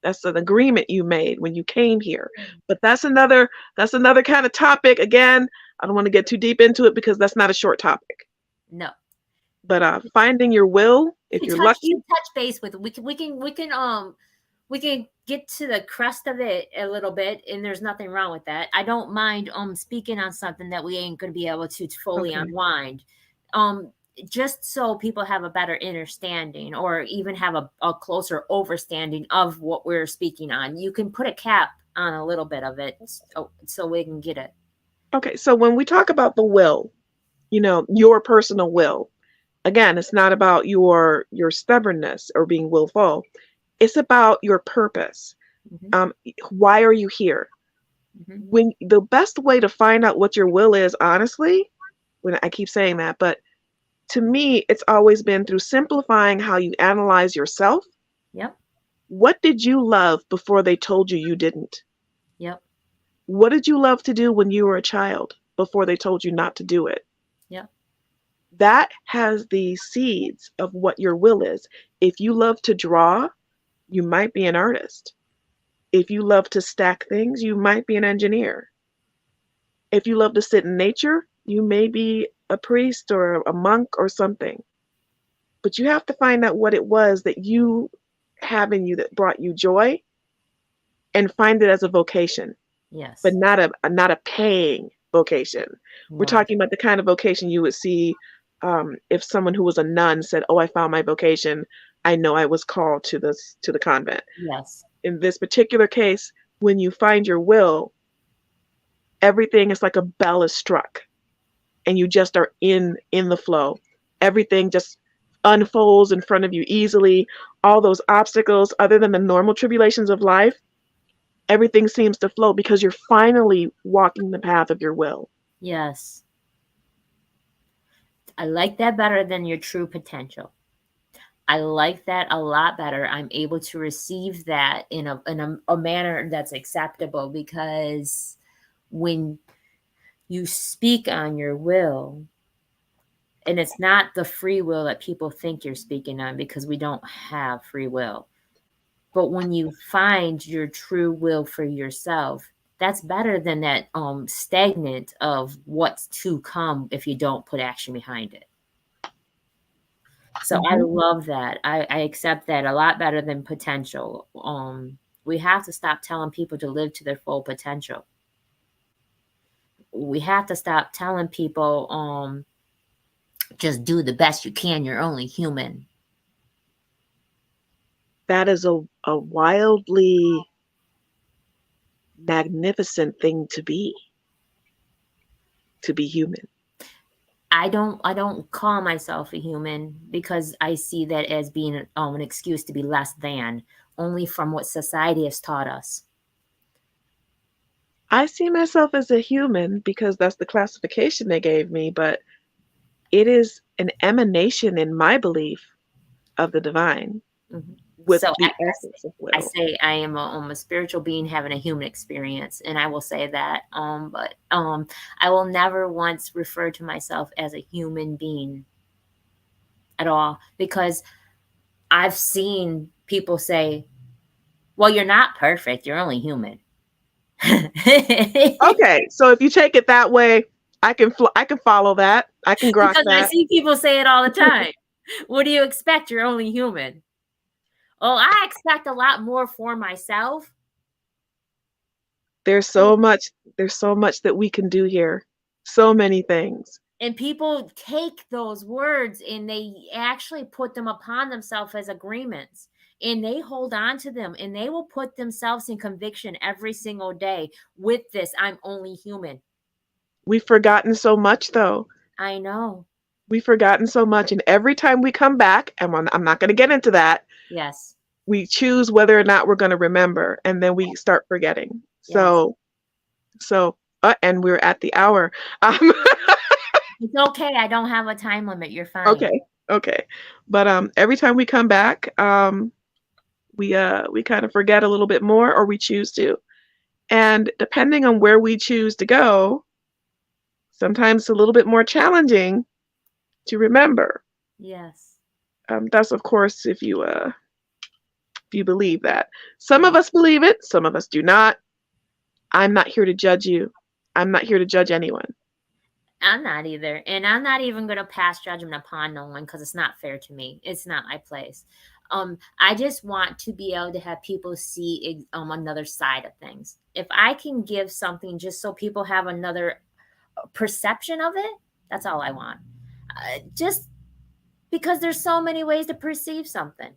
[SPEAKER 3] That's an agreement you made when you came here. But that's another kind of topic. Again, I don't want to get too deep into it because that's not a short topic.
[SPEAKER 2] No.
[SPEAKER 3] But finding your will, if you're lucky.
[SPEAKER 2] Touch base with it. We can get to the crust of it a little bit, and there's nothing wrong with that. I don't mind speaking on something that we ain't going to be able to fully unwind. Just so people have a better understanding, or even have a closer understanding of what we're speaking on. You can put a cap on a little bit of it so we can get it.
[SPEAKER 3] Okay, so when we talk about the will, your personal will, again, it's not about your stubbornness or being willful. It's about your purpose.
[SPEAKER 2] Mm-hmm.
[SPEAKER 3] Why are you here? Mm-hmm. When the best way to find out what your will is, honestly, when I keep saying that, but to me, it's always been through simplifying how you analyze yourself.
[SPEAKER 2] Yep.
[SPEAKER 3] What did you love before they told you didn't?
[SPEAKER 2] Yep.
[SPEAKER 3] What did you love to do when you were a child before they told you not to do it?
[SPEAKER 2] Yep.
[SPEAKER 3] That has the seeds of what your will is. If you love to draw, you might be an artist. If you love to stack things, you might be an engineer. If you love to sit in nature, you may be a priest or a monk or something. But you have to find out what it was that you have in you that brought you joy, and find it as a vocation.
[SPEAKER 2] Yes.
[SPEAKER 3] But not a paying vocation. No. We're talking about the kind of vocation you would see if someone who was a nun said, "Oh, I found my vocation. I know I was called to the convent."
[SPEAKER 2] Yes.
[SPEAKER 3] In this particular case, when you find your will, everything is like a bell is struck, and you just are in the flow. Everything just unfolds in front of you easily. All those obstacles, other than the normal tribulations of life, everything seems to flow because you're finally walking the path of your will.
[SPEAKER 2] Yes. I like that better than your true potential. I like that a lot better. I'm able to receive that in a manner that's acceptable, because when you speak on your will, and it's not the free will that people think you're speaking on, because we don't have free will. But when you find your true will for yourself, that's better than that stagnant of what's to come if you don't put action behind it. So I love that. I accept that a lot better than potential. We have to stop telling people to live to their full potential. We have to stop telling people, just do the best you can. You're only human.
[SPEAKER 3] That is a wildly magnificent thing to be human.
[SPEAKER 2] I don't call myself a human, because I see that as being an excuse to be less than, only from what society has taught us.
[SPEAKER 3] I see myself as a human because that's the classification they gave me, but it is an emanation, in my belief, of the divine.
[SPEAKER 2] Mm-hmm.
[SPEAKER 3] With so the essence of will.
[SPEAKER 2] I say I am a spiritual being having a human experience, and I will say that. But I will never once refer to myself as a human being at all, because I've seen people say, "Well, you're not perfect. You're only human."
[SPEAKER 3] Okay, so if you take it that way, I can follow that. I can grok
[SPEAKER 2] because
[SPEAKER 3] that.
[SPEAKER 2] I see people say it all the time. What do you expect? You're only human. Oh, I expect a lot more for myself.
[SPEAKER 3] There's so much that we can do here. So many things.
[SPEAKER 2] And people take those words and they actually put them upon themselves as agreements, and they hold on to them, and they will put themselves in conviction every single day with this, I'm only human.
[SPEAKER 3] We've forgotten so much, though.
[SPEAKER 2] I know.
[SPEAKER 3] We've forgotten so much. And every time we come back, and I'm not going to get into that,
[SPEAKER 2] Yes.
[SPEAKER 3] we choose whether or not we're going to remember, and then we start forgetting. So, and we're at the hour.
[SPEAKER 2] It's okay. I don't have a time limit. You're fine.
[SPEAKER 3] Okay. But every time we come back, we kind of forget a little bit more, or we choose to. And depending on where we choose to go, sometimes it's a little bit more challenging to remember.
[SPEAKER 2] Yes.
[SPEAKER 3] That's, of course, if you believe that. Some of us believe it, some of us do not. I'm not here to judge you. I'm not here to judge anyone.
[SPEAKER 2] I'm not either. And I'm not even going to pass judgment upon no one, because it's not fair to me. It's not my place. I just want to be able to have people see another side of things. If I can give something just so people have another perception of it, that's all I want. Just because there's so many ways to perceive something.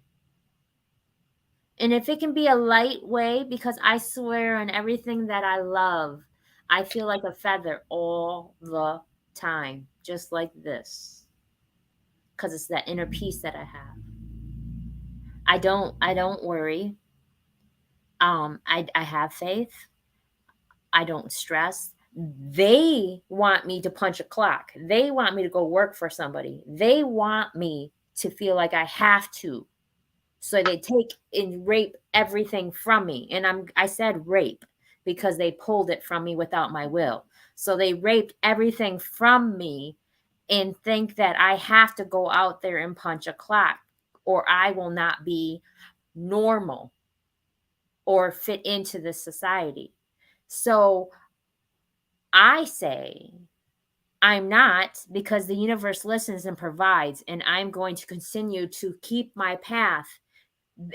[SPEAKER 2] And if it can be a light way, because I swear on everything that I love, I feel like a feather all the time, just like this, because it's that inner peace that I have. I don't worry. I have faith. I don't stress. They want me to punch a clock. They want me to go work for somebody. They want me to feel like I have to. So they take and rape everything from me. And I said rape because they pulled it from me without my will. So they raped everything from me and think that I have to go out there and punch a clock, or I will not be normal or fit into this society. So I say I'm not, because the universe listens and provides, and I'm going to continue to keep my path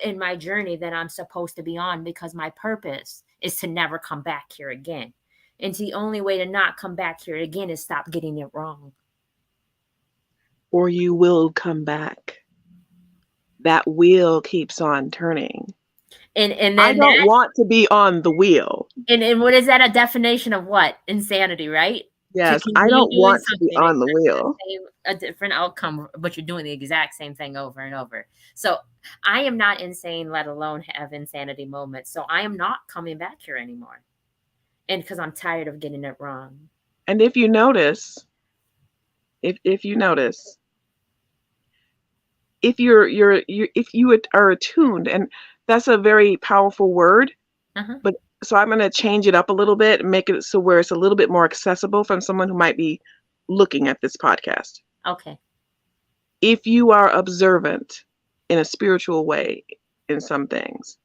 [SPEAKER 2] in my journey that I'm supposed to be on, because my purpose is to never come back here again. And the only way to not come back here again is stop getting it wrong.
[SPEAKER 3] Or you will come back. That wheel keeps on turning.
[SPEAKER 2] And then
[SPEAKER 3] I don't want to be on the wheel.
[SPEAKER 2] And what is that a definition of what? Insanity, right?
[SPEAKER 3] Yes, I don't want to be on the wheel.
[SPEAKER 2] A different outcome, but you're doing the exact same thing over and over. So I am not insane, let alone have insanity moments. So I am not coming back here anymore. And because I'm tired of getting it wrong.
[SPEAKER 3] And if you notice, if you are attuned, and that's a very powerful word, but so I'm going to change it up a little bit and make it so where it's a little bit more accessible from someone who might be looking at this podcast.
[SPEAKER 2] Okay.
[SPEAKER 3] If you are observant in a spiritual way in some things,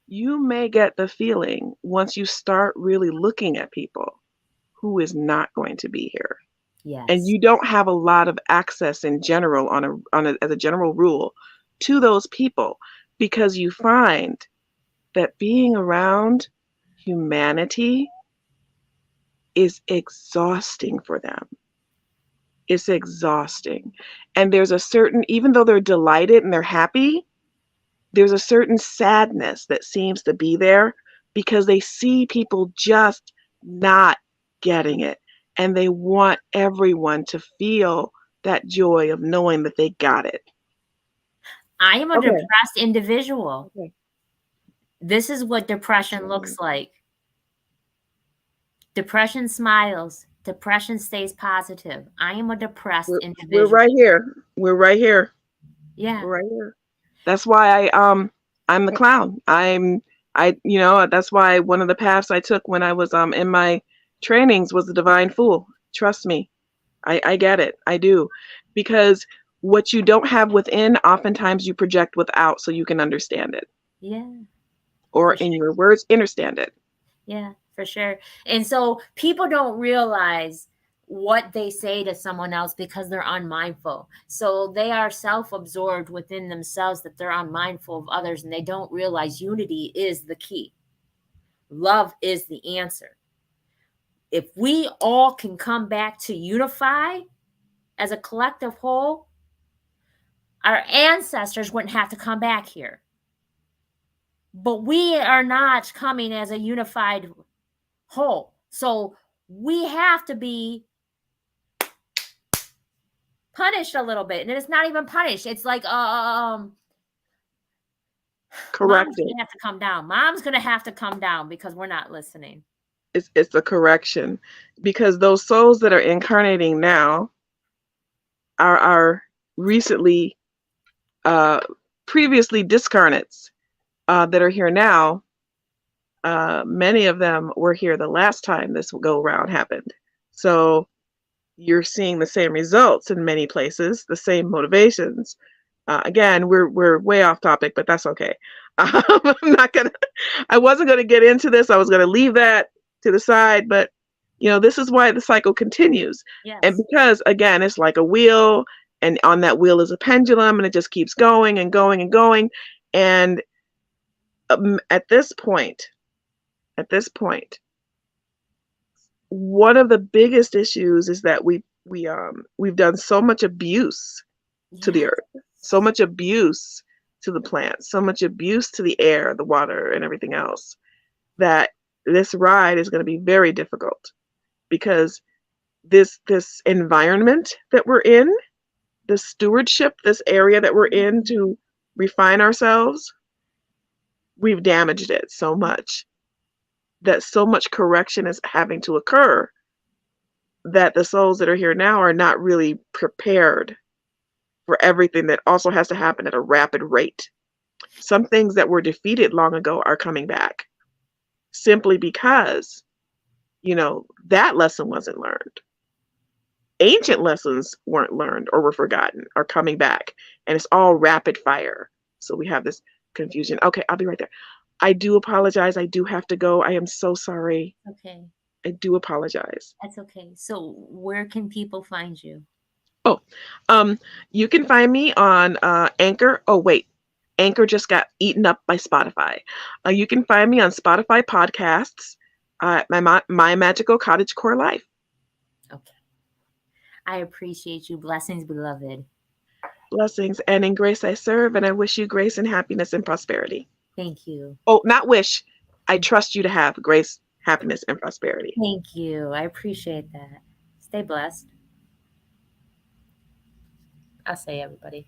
[SPEAKER 3] you may get the feeling once you start really looking at people who is not going to be here.
[SPEAKER 2] Yes.
[SPEAKER 3] And you don't have a lot of access in general as a general rule to those people, because you find that being around humanity is exhausting for them. It's exhausting. And there's a certain, even though they're delighted and they're happy, there's a certain sadness that seems to be there, because they see people just not getting it. And they want everyone to feel that joy of knowing that they got it.
[SPEAKER 2] I am a depressed individual.
[SPEAKER 3] Okay.
[SPEAKER 2] This is what depression looks like. Depression smiles. Depression stays positive. I am a depressed individual.
[SPEAKER 3] We're right here. We're right here.
[SPEAKER 2] Yeah.
[SPEAKER 3] We're right here. That's why I'm the clown. That's why one of the paths I took when I was in my trainings was the divine fool. Trust me. I get it. I do. Because what you don't have within, oftentimes you project without so you can understand it.
[SPEAKER 2] Yeah.
[SPEAKER 3] Or in your words, understand it.
[SPEAKER 2] Yeah, for sure. And so people don't realize what they say to someone else because they're unmindful. So they are self-absorbed within themselves, that they're unmindful of others, and they don't realize unity is the key. Love is the answer. if we all can come back to unify as a collective whole, our ancestors wouldn't have to come back here. But we are not coming as a unified whole. So we have to be punished a little bit. And it's not even punished. It's like
[SPEAKER 3] corrected.
[SPEAKER 2] Mom's gonna have to come down. Mom's gonna have to come down because we're not listening.
[SPEAKER 3] It's a correction, because those souls that are incarnating now are recently previously discarnates that are here now. Many of them were here the last time this go round happened. So you're seeing the same results in many places, the same motivations. Again, we're way off topic, but that's okay. I wasn't gonna get into this. I was gonna leave that to the side, but this is why the cycle continues.
[SPEAKER 2] Yes.
[SPEAKER 3] And because, again, it's like a wheel, and on that wheel is a pendulum, and it just keeps going and going and going. And at this point, one of the biggest issues is that we've done so much abuse to the earth, so much abuse to the plants, so much abuse to the air, the water, and everything else, that this ride is going to be very difficult, because this environment that we're in, this stewardship, this area that we're in to refine ourselves, we've damaged it so much that so much correction is having to occur that the souls that are here now are not really prepared for everything that also has to happen at a rapid rate. Some things that were defeated long ago are coming back simply because, that lesson wasn't learned. Ancient lessons weren't learned or were forgotten, are coming back, and it's all rapid fire. So we have this confusion. Okay, I'll be right there. I do apologize. I do have to go. I am so sorry.
[SPEAKER 2] Okay.
[SPEAKER 3] I do apologize.
[SPEAKER 2] That's okay. So where can people find you?
[SPEAKER 3] Oh, you can find me on Anchor. Oh, wait. Anchor just got eaten up by Spotify. You can find me on Spotify podcasts, my Magical Cottagecore Life.
[SPEAKER 2] Okay. I appreciate you. Blessings, beloved.
[SPEAKER 3] Blessings. And in grace I serve, and I wish you grace and happiness and prosperity.
[SPEAKER 2] Thank you.
[SPEAKER 3] Oh, not wish. I trust you to have grace, happiness, and prosperity.
[SPEAKER 2] Thank you. I appreciate that. Stay blessed. I'll say, everybody.